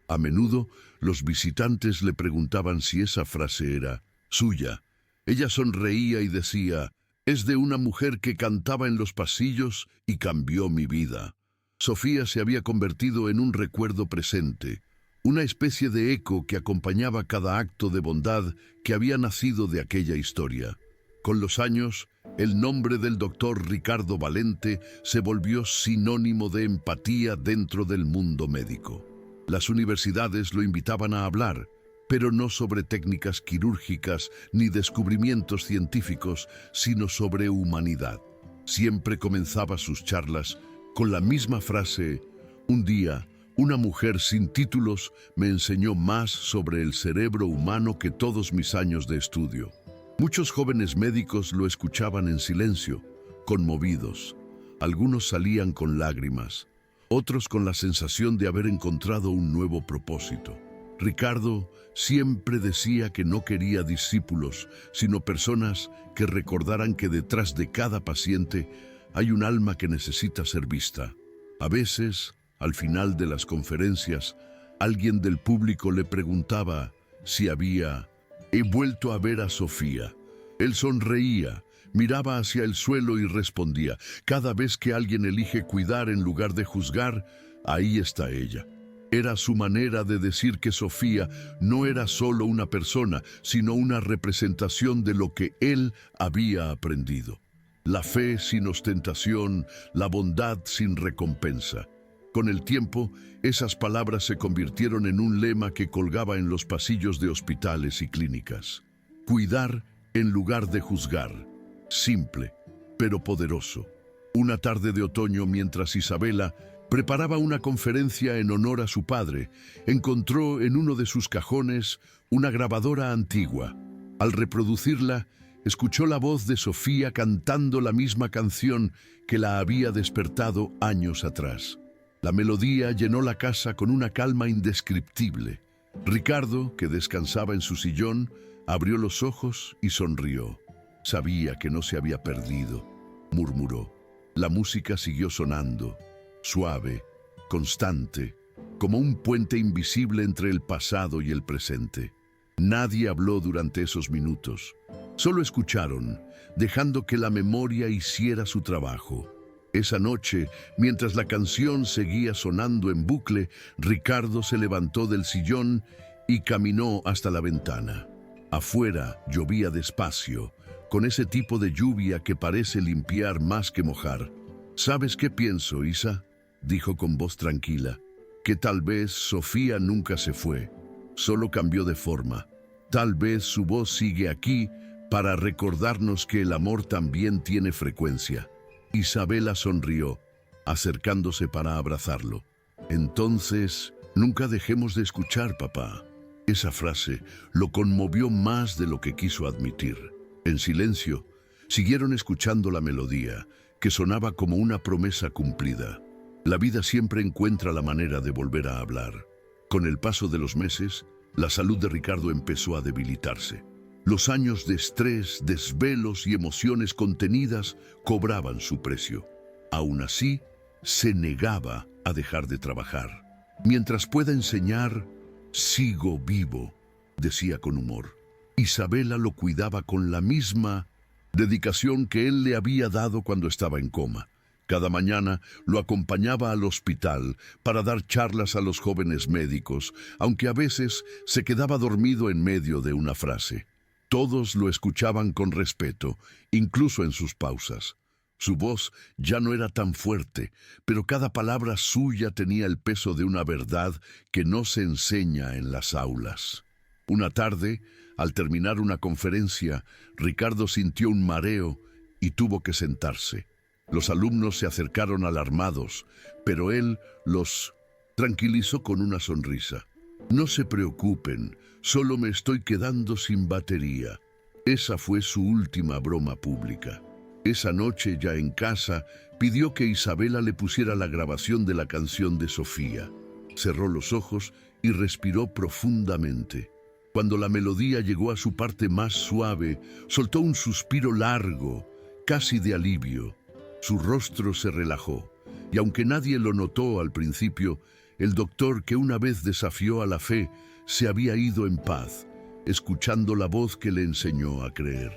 A menudo, los visitantes le preguntaban si esa frase era suya. Ella sonreía y decía: "Es de una mujer que cantaba en los pasillos y cambió mi vida". Sofía se había convertido en un recuerdo presente, una especie de eco que acompañaba cada acto de bondad que había nacido de aquella historia. Con los años, el nombre del doctor Ricardo Valente se volvió sinónimo de empatía dentro del mundo médico. Las universidades lo invitaban a hablar, pero no sobre técnicas quirúrgicas ni descubrimientos científicos, sino sobre humanidad. Siempre comenzaba sus charlas con la misma frase: "Un día, una mujer sin títulos me enseñó más sobre el cerebro humano que todos mis años de estudio". Muchos jóvenes médicos lo escuchaban en silencio, conmovidos. Algunos salían con lágrimas, otros con la sensación de haber encontrado un nuevo propósito. Ricardo siempre decía que no quería discípulos, sino personas que recordaran que detrás de cada paciente hay un alma que necesita ser vista. A veces, al final de las conferencias, alguien del público le preguntaba si había: "He vuelto a ver a Sofía". Él sonreía, miraba hacia el suelo y respondía: "Cada vez que alguien elige cuidar en lugar de juzgar, ahí está ella". Era su manera de decir que Sofía no era solo una persona, sino una representación de lo que él había aprendido. La fe sin ostentación, la bondad sin recompensa. Con el tiempo, esas palabras se convirtieron en un lema que colgaba en los pasillos de hospitales y clínicas. Cuidar en lugar de juzgar. Simple, pero poderoso. Una tarde de otoño, mientras Isabela preparaba una conferencia en honor a su padre, encontró en uno de sus cajones una grabadora antigua. Al reproducirla, escuchó la voz de Sofía cantando la misma canción que la había despertado años atrás. La melodía llenó la casa con una calma indescriptible. Ricardo, que descansaba en su sillón, abrió los ojos y sonrió. Sabía que no se había perdido, murmuró. La música siguió sonando, suave, constante, como un puente invisible entre el pasado y el presente. Nadie habló durante esos minutos. Solo escucharon, dejando que la memoria hiciera su trabajo. Esa noche, mientras la canción seguía sonando en bucle, Ricardo se levantó del sillón y caminó hasta la ventana. Afuera llovía despacio, con ese tipo de lluvia que parece limpiar más que mojar. ¿Sabes qué pienso, Isa?, dijo con voz tranquila. Que tal vez Sofía nunca se fue, solo cambió de forma. Tal vez su voz sigue aquí para recordarnos que el amor también tiene frecuencia. Isabela sonrió, acercándose para abrazarlo. Entonces, nunca dejemos de escuchar, papá. Esa frase lo conmovió más de lo que quiso admitir. En silencio, siguieron escuchando la melodía, que sonaba como una promesa cumplida. La vida siempre encuentra la manera de volver a hablar. Con el paso de los meses, la salud de Ricardo empezó a debilitarse. Los años de estrés, desvelos y emociones contenidas cobraban su precio. Aún así, se negaba a dejar de trabajar. Mientras pueda enseñar, sigo vivo, decía con humor. Isabela lo cuidaba con la misma dedicación que él le había dado cuando estaba en coma. Cada mañana lo acompañaba al hospital para dar charlas a los jóvenes médicos, aunque a veces se quedaba dormido en medio de una frase. Todos lo escuchaban con respeto, incluso en sus pausas. Su voz ya no era tan fuerte, pero cada palabra suya tenía el peso de una verdad que no se enseña en las aulas. Una tarde, al terminar una conferencia, Ricardo sintió un mareo y tuvo que sentarse. Los alumnos se acercaron alarmados, pero él los tranquilizó con una sonrisa. No se preocupen, solo me estoy quedando sin batería. Esa fue su última broma pública. Esa noche, ya en casa, pidió que Isabela le pusiera la grabación de la canción de Sofía. Cerró los ojos y respiró profundamente. Cuando la melodía llegó a su parte más suave, soltó un suspiro largo, casi de alivio. Su rostro se relajó, y aunque nadie lo notó al principio, el doctor que una vez desafió a la fe se había ido en paz, escuchando la voz que le enseñó a creer.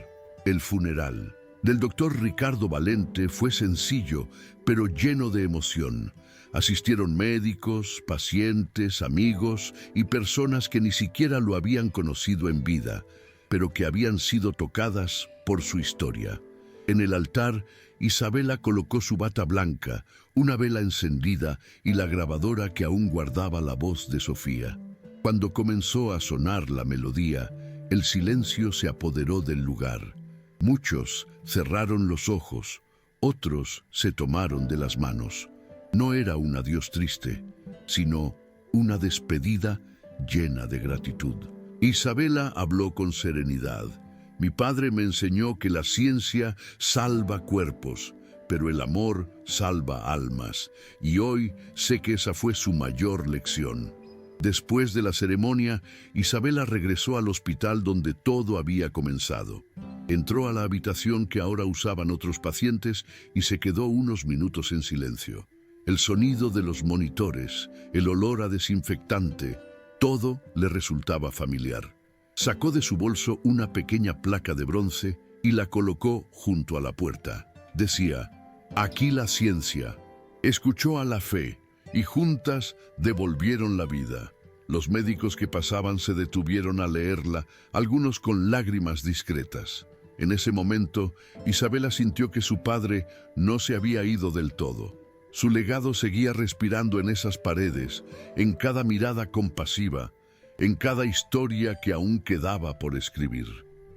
El funeral del doctor Ricardo Valente fue sencillo, pero lleno de emoción. Asistieron médicos, pacientes, amigos y personas que ni siquiera lo habían conocido en vida, pero que habían sido tocadas por su historia. En el altar, Isabela colocó su bata blanca, una vela encendida y la grabadora que aún guardaba la voz de Sofía. Cuando comenzó a sonar la melodía, el silencio se apoderó del lugar. Muchos cerraron los ojos, otros se tomaron de las manos. No era un adiós triste, sino una despedida llena de gratitud. Isabela habló con serenidad. Mi padre me enseñó que la ciencia salva cuerpos, pero el amor salva almas, y hoy sé que esa fue su mayor lección. Después de la ceremonia, Isabela regresó al hospital donde todo había comenzado. Entró a la habitación que ahora usaban otros pacientes y se quedó unos minutos en silencio. El sonido de los monitores, el olor a desinfectante, todo le resultaba familiar. Sacó de su bolso una pequeña placa de bronce y la colocó junto a la puerta. Decía, aquí la ciencia. Escuchó a la fe y juntas devolvieron la vida. Los médicos que pasaban se detuvieron a leerla, algunos con lágrimas discretas. En ese momento, Isabela sintió que su padre no se había ido del todo. Su legado seguía respirando en esas paredes, en cada mirada compasiva, en cada historia que aún quedaba por escribir.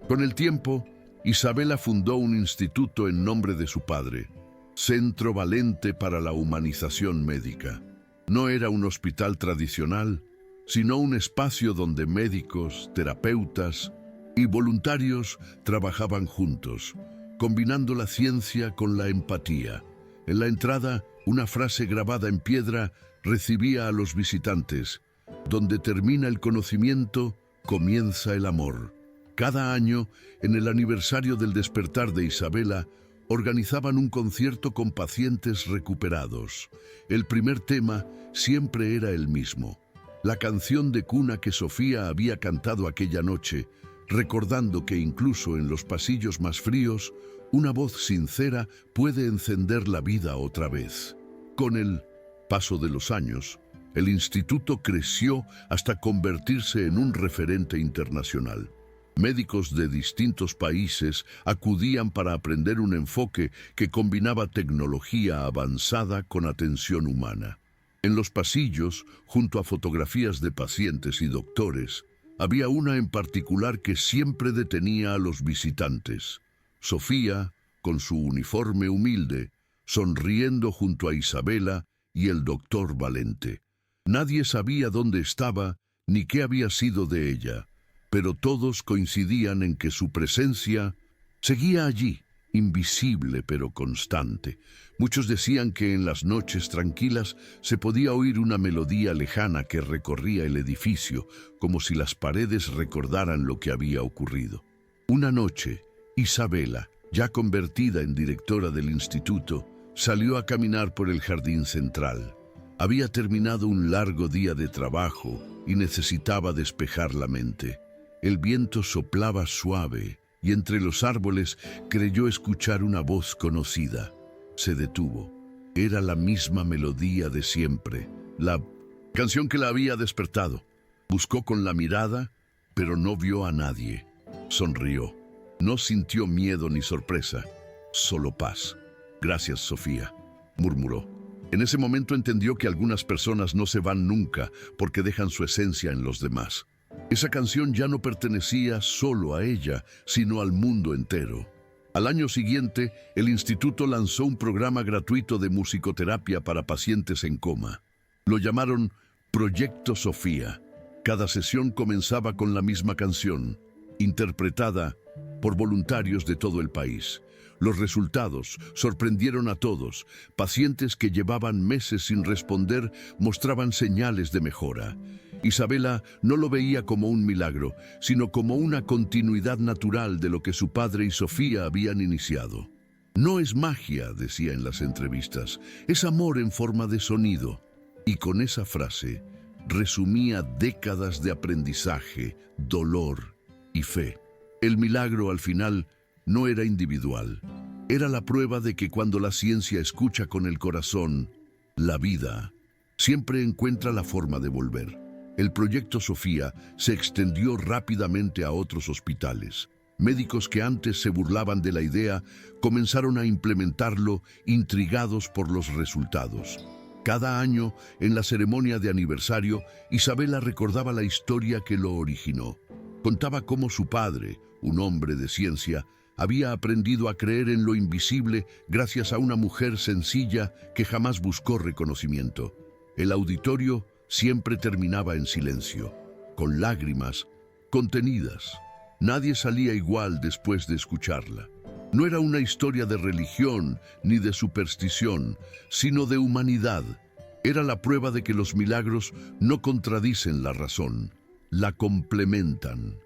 Con el tiempo, Isabela fundó un instituto en nombre de su padre, Centro Valente para la Humanización Médica. No era un hospital tradicional, sino un espacio donde médicos, terapeutas y voluntarios trabajaban juntos, combinando la ciencia con la empatía. En la entrada, una frase grabada en piedra recibía a los visitantes: donde termina el conocimiento, comienza el amor. Cada año, en el aniversario del despertar de Isabela, organizaban un concierto con pacientes recuperados. El primer tema siempre era el mismo: la canción de cuna que Sofía había cantado aquella noche, recordando que incluso en los pasillos más fríos, una voz sincera puede encender la vida otra vez. Con el paso de los años, el instituto creció hasta convertirse en un referente internacional. Médicos de distintos países acudían para aprender un enfoque que combinaba tecnología avanzada con atención humana. En los pasillos, junto a fotografías de pacientes y doctores, había una en particular que siempre detenía a los visitantes. Sofía, con su uniforme humilde, sonriendo junto a Isabela y el doctor Valente. Nadie sabía dónde estaba ni qué había sido de ella, pero todos coincidían en que su presencia seguía allí, invisible pero constante. Muchos decían que en las noches tranquilas se podía oír una melodía lejana que recorría el edificio, como si las paredes recordaran lo que había ocurrido. Una noche, Isabela, ya convertida en directora del instituto, salió a caminar por el jardín central. Había terminado un largo día de trabajo y necesitaba despejar la mente. El viento soplaba suave y entre los árboles creyó escuchar una voz conocida. Se detuvo. Era la misma melodía de siempre, la canción que la había despertado. Buscó con la mirada, pero no vio a nadie. Sonrió. No sintió miedo ni sorpresa, solo paz. Gracias, Sofía, murmuró. En ese momento entendió que algunas personas no se van nunca porque dejan su esencia en los demás. Esa canción ya no pertenecía solo a ella, sino al mundo entero. Al año siguiente, el instituto lanzó un programa gratuito de musicoterapia para pacientes en coma. Lo llamaron Proyecto Sofía. Cada sesión comenzaba con la misma canción, interpretada por voluntarios de todo el país. Los resultados sorprendieron a todos. Pacientes que llevaban meses sin responder mostraban señales de mejora. Isabela no lo veía como un milagro, sino como una continuidad natural de lo que su padre y Sofía habían iniciado. No es magia, decía en las entrevistas, es amor en forma de sonido. Y con esa frase resumía décadas de aprendizaje, dolor y fe. El milagro al final no era individual. Era la prueba de que cuando la ciencia escucha con el corazón, la vida siempre encuentra la forma de volver. El proyecto Sofía se extendió rápidamente a otros hospitales. Médicos que antes se burlaban de la idea comenzaron a implementarlo, intrigados por los resultados. Cada año, en la ceremonia de aniversario, Isabela recordaba la historia que lo originó. Contaba cómo su padre, un hombre de ciencia, había aprendido a creer en lo invisible gracias a una mujer sencilla que jamás buscó reconocimiento. El auditorio siempre terminaba en silencio, con lágrimas contenidas. Nadie salía igual después de escucharla. No era una historia de religión ni de superstición, sino de humanidad. Era la prueba de que los milagros no contradicen la razón, la complementan.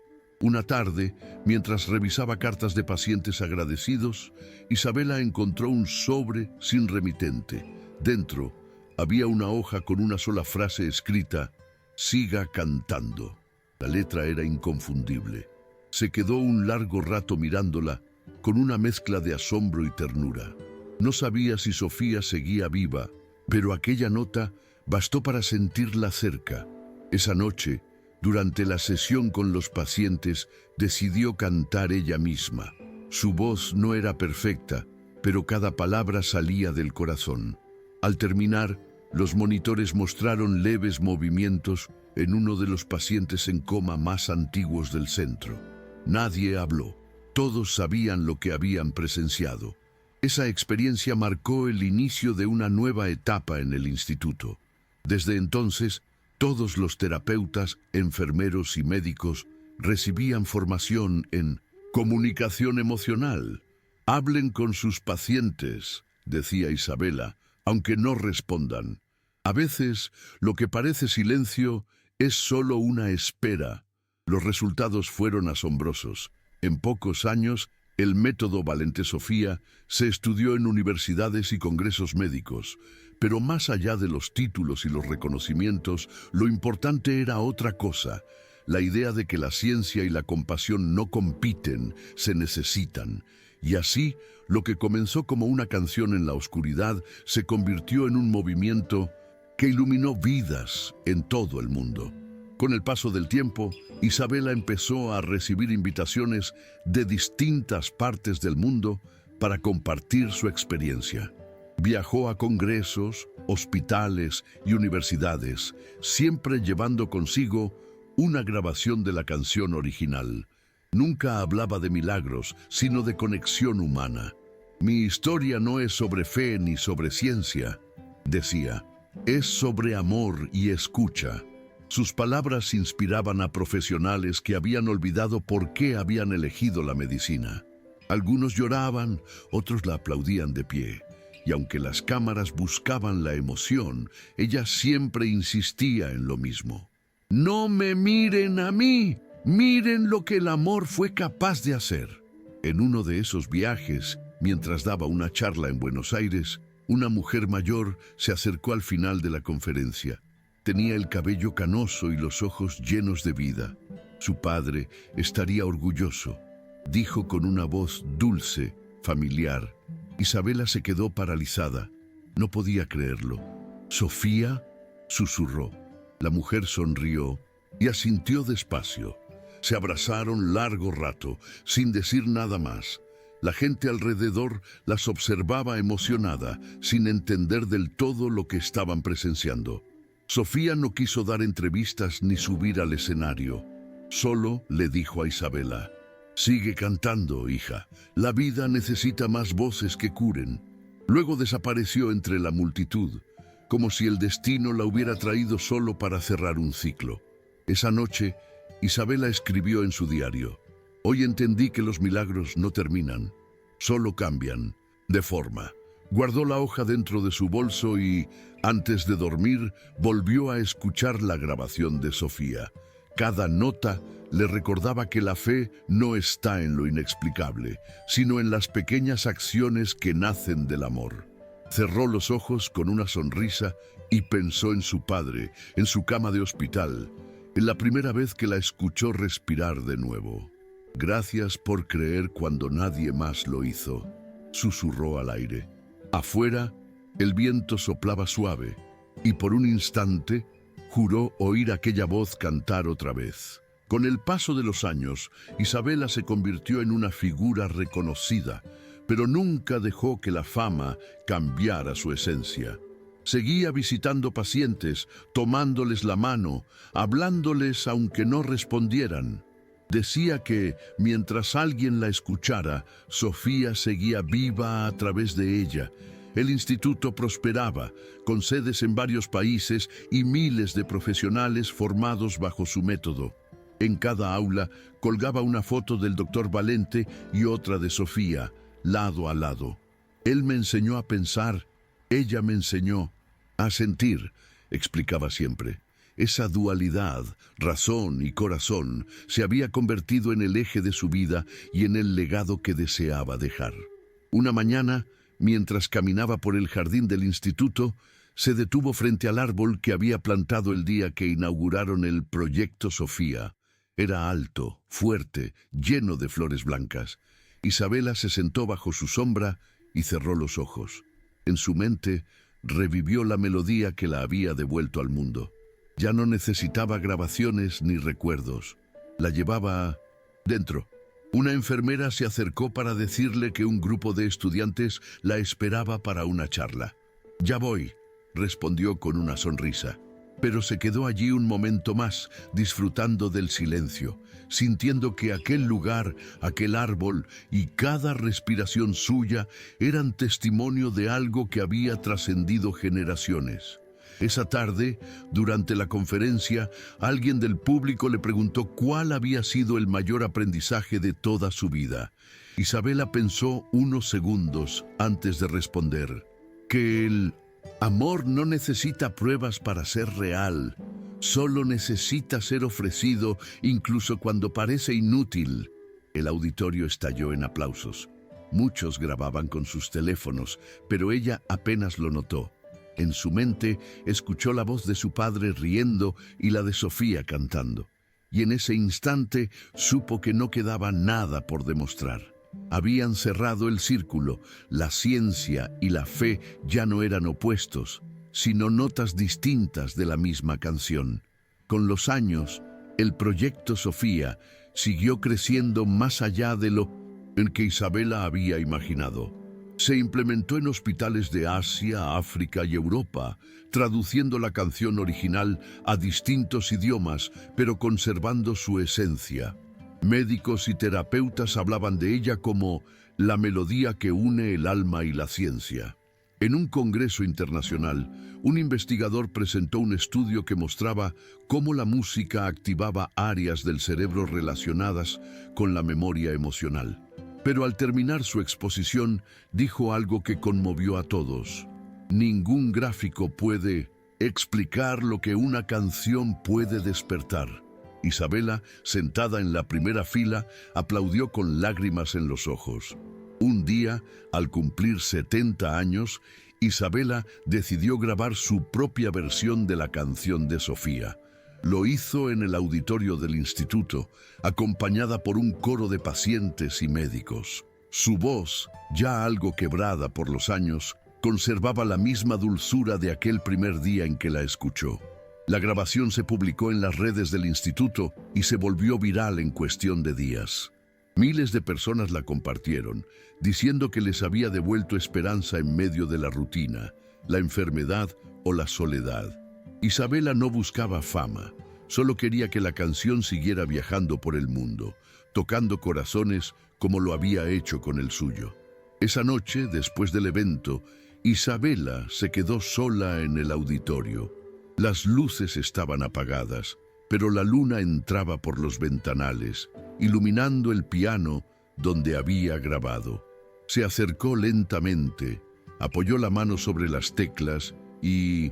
Una tarde, mientras revisaba cartas de pacientes agradecidos, Isabela encontró un sobre sin remitente. Dentro había una hoja con una sola frase escrita: «Siga cantando». La letra era inconfundible. Se quedó un largo rato mirándola, con una mezcla de asombro y ternura. No sabía si Sofía seguía viva, pero aquella nota bastó para sentirla cerca. Esa noche, durante la sesión con los pacientes, decidió cantar ella misma. Su voz no era perfecta, pero cada palabra salía del corazón. Al terminar, los monitores mostraron leves movimientos en uno de los pacientes en coma más antiguos del centro. Nadie habló. Todos sabían lo que habían presenciado. Esa experiencia marcó el inicio de una nueva etapa en el instituto. Desde entonces, todos los terapeutas, enfermeros y médicos recibían formación en comunicación emocional. «Hablen con sus pacientes», decía Isabela, aunque no respondan. A veces, lo que parece silencio es solo una espera. Los resultados fueron asombrosos. En pocos años, el método Valente Sofía se estudió en universidades y congresos médicos. Pero más allá de los títulos y los reconocimientos, lo importante era otra cosa: la idea de que la ciencia y la compasión no compiten, se necesitan. Y así, lo que comenzó como una canción en la oscuridad se convirtió en un movimiento que iluminó vidas en todo el mundo. Con el paso del tiempo, Isabela empezó a recibir invitaciones de distintas partes del mundo para compartir su experiencia. Viajó a congresos, hospitales y universidades, siempre llevando consigo una grabación de la canción original. Nunca hablaba de milagros, sino de conexión humana. «Mi historia no es sobre fe ni sobre ciencia», decía, «es sobre amor y escucha». Sus palabras inspiraban a profesionales que habían olvidado por qué habían elegido la medicina. Algunos lloraban, otros la aplaudían de pie. Y aunque las cámaras buscaban la emoción, ella siempre insistía en lo mismo. «No me miren a mí, miren lo que el amor fue capaz de hacer». En uno de esos viajes, mientras daba una charla en Buenos Aires, una mujer mayor se acercó al final de la conferencia. Tenía el cabello canoso y los ojos llenos de vida. Su padre estaría orgulloso, dijo con una voz dulce, familiar. Isabela se quedó paralizada. No podía creerlo. «¿Sofía?», susurró. La mujer sonrió y asintió despacio. Se abrazaron largo rato, sin decir nada más. La gente alrededor las observaba emocionada, sin entender del todo lo que estaban presenciando. Sofía no quiso dar entrevistas ni subir al escenario. Solo le dijo a Isabela: «Sigue cantando, hija. La vida necesita más voces que curen». Luego desapareció entre la multitud, como si el destino la hubiera traído solo para cerrar un ciclo. Esa noche, Isabela escribió en su diario: «Hoy entendí que los milagros no terminan, solo cambian de forma. Guardó la hoja dentro de su bolso y, antes de dormir, volvió a escuchar la grabación de Sofía. Cada nota le recordaba que la fe no está en lo inexplicable, sino en las pequeñas acciones que nacen del amor. Cerró los ojos con una sonrisa y pensó en su padre, en su cama de hospital, en la primera vez que la escuchó respirar de nuevo. «Gracias por creer cuando nadie más lo hizo», susurró al aire. Afuera, el viento soplaba suave, y por un instante juró oír aquella voz cantar otra vez. Con el paso de los años, Isabela se convirtió en una figura reconocida, pero nunca dejó que la fama cambiara su esencia. Seguía visitando pacientes, tomándoles la mano, hablándoles aunque no respondieran. Decía que, mientras alguien la escuchara, Sofía seguía viva a través de ella. El instituto prosperaba, con sedes en varios países y miles de profesionales formados bajo su método. En cada aula colgaba una foto del doctor Valente y otra de Sofía, lado a lado. Él me enseñó a pensar, ella me enseñó a sentir, explicaba siempre. Esa dualidad, razón y corazón, se había convertido en el eje de su vida y en el legado que deseaba dejar. Una mañana, mientras caminaba por el jardín del instituto, se detuvo frente al árbol que había plantado el día que inauguraron el Proyecto Sofía. Era alto, fuerte, lleno de flores blancas. Isabela se sentó bajo su sombra y cerró los ojos. En su mente revivió la melodía que la había devuelto al mundo. Ya no necesitaba grabaciones ni recuerdos. La llevaba dentro. Una enfermera se acercó para decirle que un grupo de estudiantes la esperaba para una charla. «Ya voy», respondió con una sonrisa. Pero se quedó allí un momento más, disfrutando del silencio, sintiendo que aquel lugar, aquel árbol y cada respiración suya eran testimonio de algo que había trascendido generaciones. Esa tarde, durante la conferencia, alguien del público le preguntó cuál había sido el mayor aprendizaje de toda su vida. Isabela pensó unos segundos antes de responder que el amor no necesita pruebas para ser real, solo necesita ser ofrecido incluso cuando parece inútil. El auditorio estalló en aplausos. Muchos grababan con sus teléfonos, pero ella apenas lo notó. En su mente escuchó la voz de su padre riendo y la de Sofía cantando. Y en ese instante supo que no quedaba nada por demostrar. Habían cerrado el círculo. La ciencia y la fe ya no eran opuestos, sino notas distintas de la misma canción. Con los años, el Proyecto Sofía siguió creciendo más allá de lo que Isabela había imaginado. Se implementó en hospitales de Asia, África y Europa, traduciendo la canción original a distintos idiomas, pero conservando su esencia. Médicos y terapeutas hablaban de ella como la melodía que une el alma y la ciencia. En un congreso internacional, un investigador presentó un estudio que mostraba cómo la música activaba áreas del cerebro relacionadas con la memoria emocional. Pero al terminar su exposición, dijo algo que conmovió a todos. Ningún gráfico puede explicar lo que una canción puede despertar. Isabela, sentada en la primera fila, aplaudió con lágrimas en los ojos. Un día, al cumplir 70 años, Isabela decidió grabar su propia versión de la canción de Sofía. Lo hizo en el auditorio del instituto, acompañada por un coro de pacientes y médicos. Su voz, ya algo quebrada por los años, conservaba la misma dulzura de aquel primer día en que la escuchó. La grabación se publicó en las redes del instituto y se volvió viral en cuestión de días. Miles de personas la compartieron, diciendo que les había devuelto esperanza en medio de la rutina, la enfermedad o la soledad. Isabela no buscaba fama, solo quería que la canción siguiera viajando por el mundo, tocando corazones como lo había hecho con el suyo. Esa noche, después del evento, Isabela se quedó sola en el auditorio. Las luces estaban apagadas, pero la luna entraba por los ventanales, iluminando el piano donde había grabado. Se acercó lentamente, apoyó la mano sobre las teclas y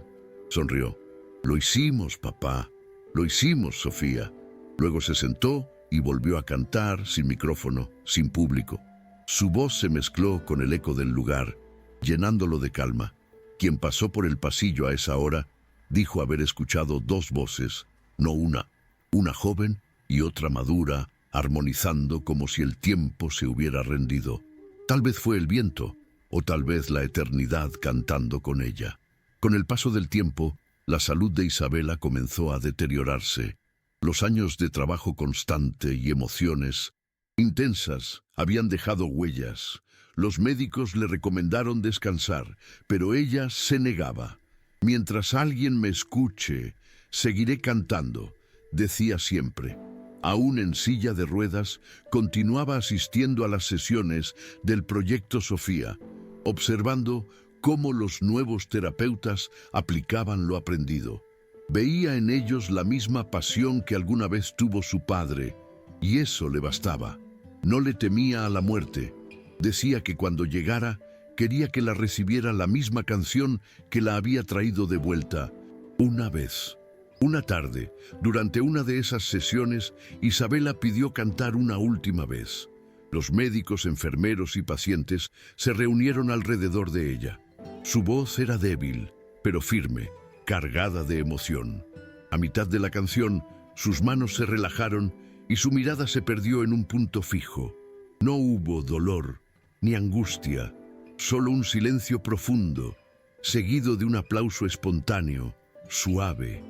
sonrió. «Lo hicimos, papá. Lo hicimos, Sofía». Luego se sentó y volvió a cantar sin micrófono, sin público. Su voz se mezcló con el eco del lugar, llenándolo de calma. Quien pasó por el pasillo a esa hora dijo haber escuchado dos voces, no una joven y otra madura, armonizando como si el tiempo se hubiera rendido. Tal vez fue el viento, o tal vez la eternidad cantando con ella. Con el paso del tiempo, la salud de Isabela comenzó a deteriorarse. Los años de trabajo constante y emociones intensas habían dejado huellas. Los médicos le recomendaron descansar, pero ella se negaba. «Mientras alguien me escuche, seguiré cantando», decía siempre. Aún en silla de ruedas, continuaba asistiendo a las sesiones del Proyecto Sofía, observando cómo los nuevos terapeutas aplicaban lo aprendido. Veía en ellos la misma pasión que alguna vez tuvo su padre, y eso le bastaba. No le temía a la muerte. Decía que cuando llegara, quería que la recibiera la misma canción que la había traído de vuelta. Una vez, una tarde, durante una de esas sesiones, Isabela pidió cantar una última vez. Los médicos, enfermeros y pacientes se reunieron alrededor de ella. Su voz era débil, pero firme, cargada de emoción. A mitad de la canción, sus manos se relajaron y su mirada se perdió en un punto fijo. No hubo dolor ni angustia, solo un silencio profundo, seguido de un aplauso espontáneo, suave,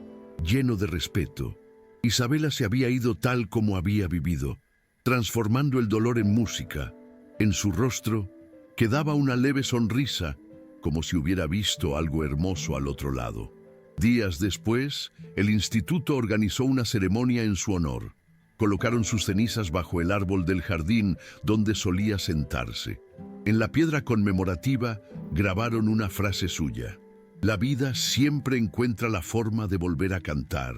lleno de respeto. Isabela se había ido tal como había vivido, transformando el dolor en música. En su rostro quedaba una leve sonrisa, como si hubiera visto algo hermoso al otro lado. Días después, el instituto organizó una ceremonia en su honor. Colocaron sus cenizas bajo el árbol del jardín donde solía sentarse. En la piedra conmemorativa grabaron una frase suya: «La vida siempre encuentra la forma de volver a cantar».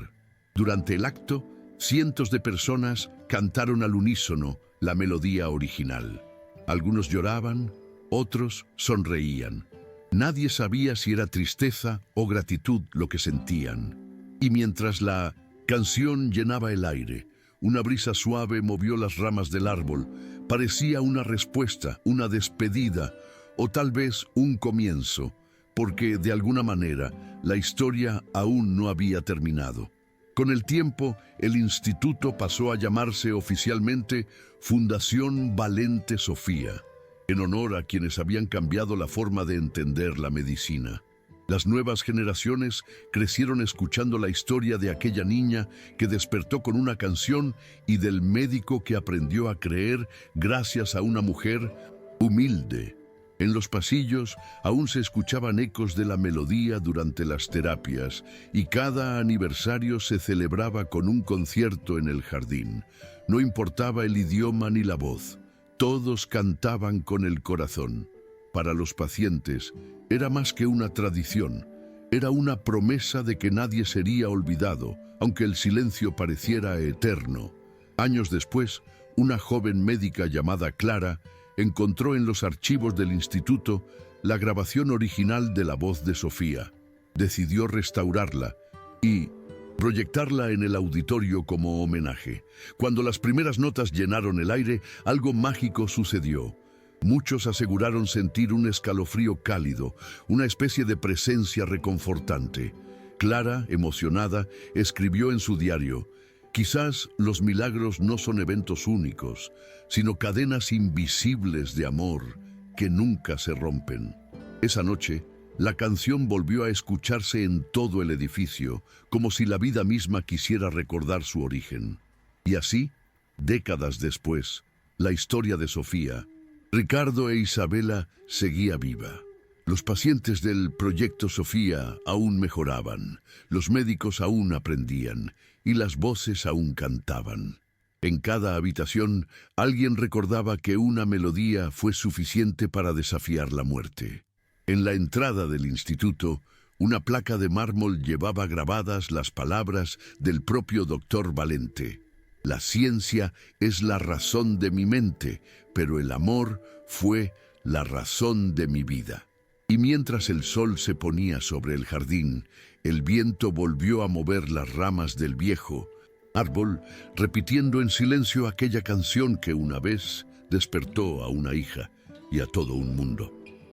Durante el acto, cientos de personas cantaron al unísono la melodía original. Algunos lloraban, otros sonreían. Nadie sabía si era tristeza o gratitud lo que sentían. Y mientras la canción llenaba el aire, una brisa suave movió las ramas del árbol. Parecía una respuesta, una despedida, o tal vez un comienzo, porque de alguna manera la historia aún no había terminado. Con el tiempo, el instituto pasó a llamarse oficialmente Fundación Valente Sofía, en honor a quienes habían cambiado la forma de entender la medicina. Las nuevas generaciones crecieron escuchando la historia de aquella niña que despertó con una canción y del médico que aprendió a creer gracias a una mujer humilde. En los pasillos aún se escuchaban ecos de la melodía durante las terapias y cada aniversario se celebraba con un concierto en el jardín. No importaba el idioma ni la voz, todos cantaban con el corazón. Para los pacientes era más que una tradición, era una promesa de que nadie sería olvidado, aunque el silencio pareciera eterno. Años después, una joven médica llamada Clara encontró en los archivos del instituto la grabación original de la voz de Sofía. Decidió restaurarla y proyectarla en el auditorio como homenaje. Cuando las primeras notas llenaron el aire, algo mágico sucedió. Muchos aseguraron sentir un escalofrío cálido, una especie de presencia reconfortante. Clara, emocionada, escribió en su diario: «Quizás los milagros no son eventos únicos, sino cadenas invisibles de amor que nunca se rompen». Esa noche, la canción volvió a escucharse en todo el edificio, como si la vida misma quisiera recordar su origen. Y así, décadas después, la historia de Sofía, Ricardo e Isabela seguía viva. Los pacientes del Proyecto Sofía aún mejoraban, los médicos aún aprendían y las voces aún cantaban. En cada habitación, alguien recordaba que una melodía fue suficiente para desafiar la muerte. En la entrada del instituto, una placa de mármol llevaba grabadas las palabras del propio doctor Valente: «La ciencia es la razón de mi mente, pero el amor fue la razón de mi vida. Y mientras el sol se ponía sobre el jardín, el viento volvió a mover las ramas del viejo árbol, repitiendo en silencio aquella canción que una vez despertó a una hija y a todo un mundo.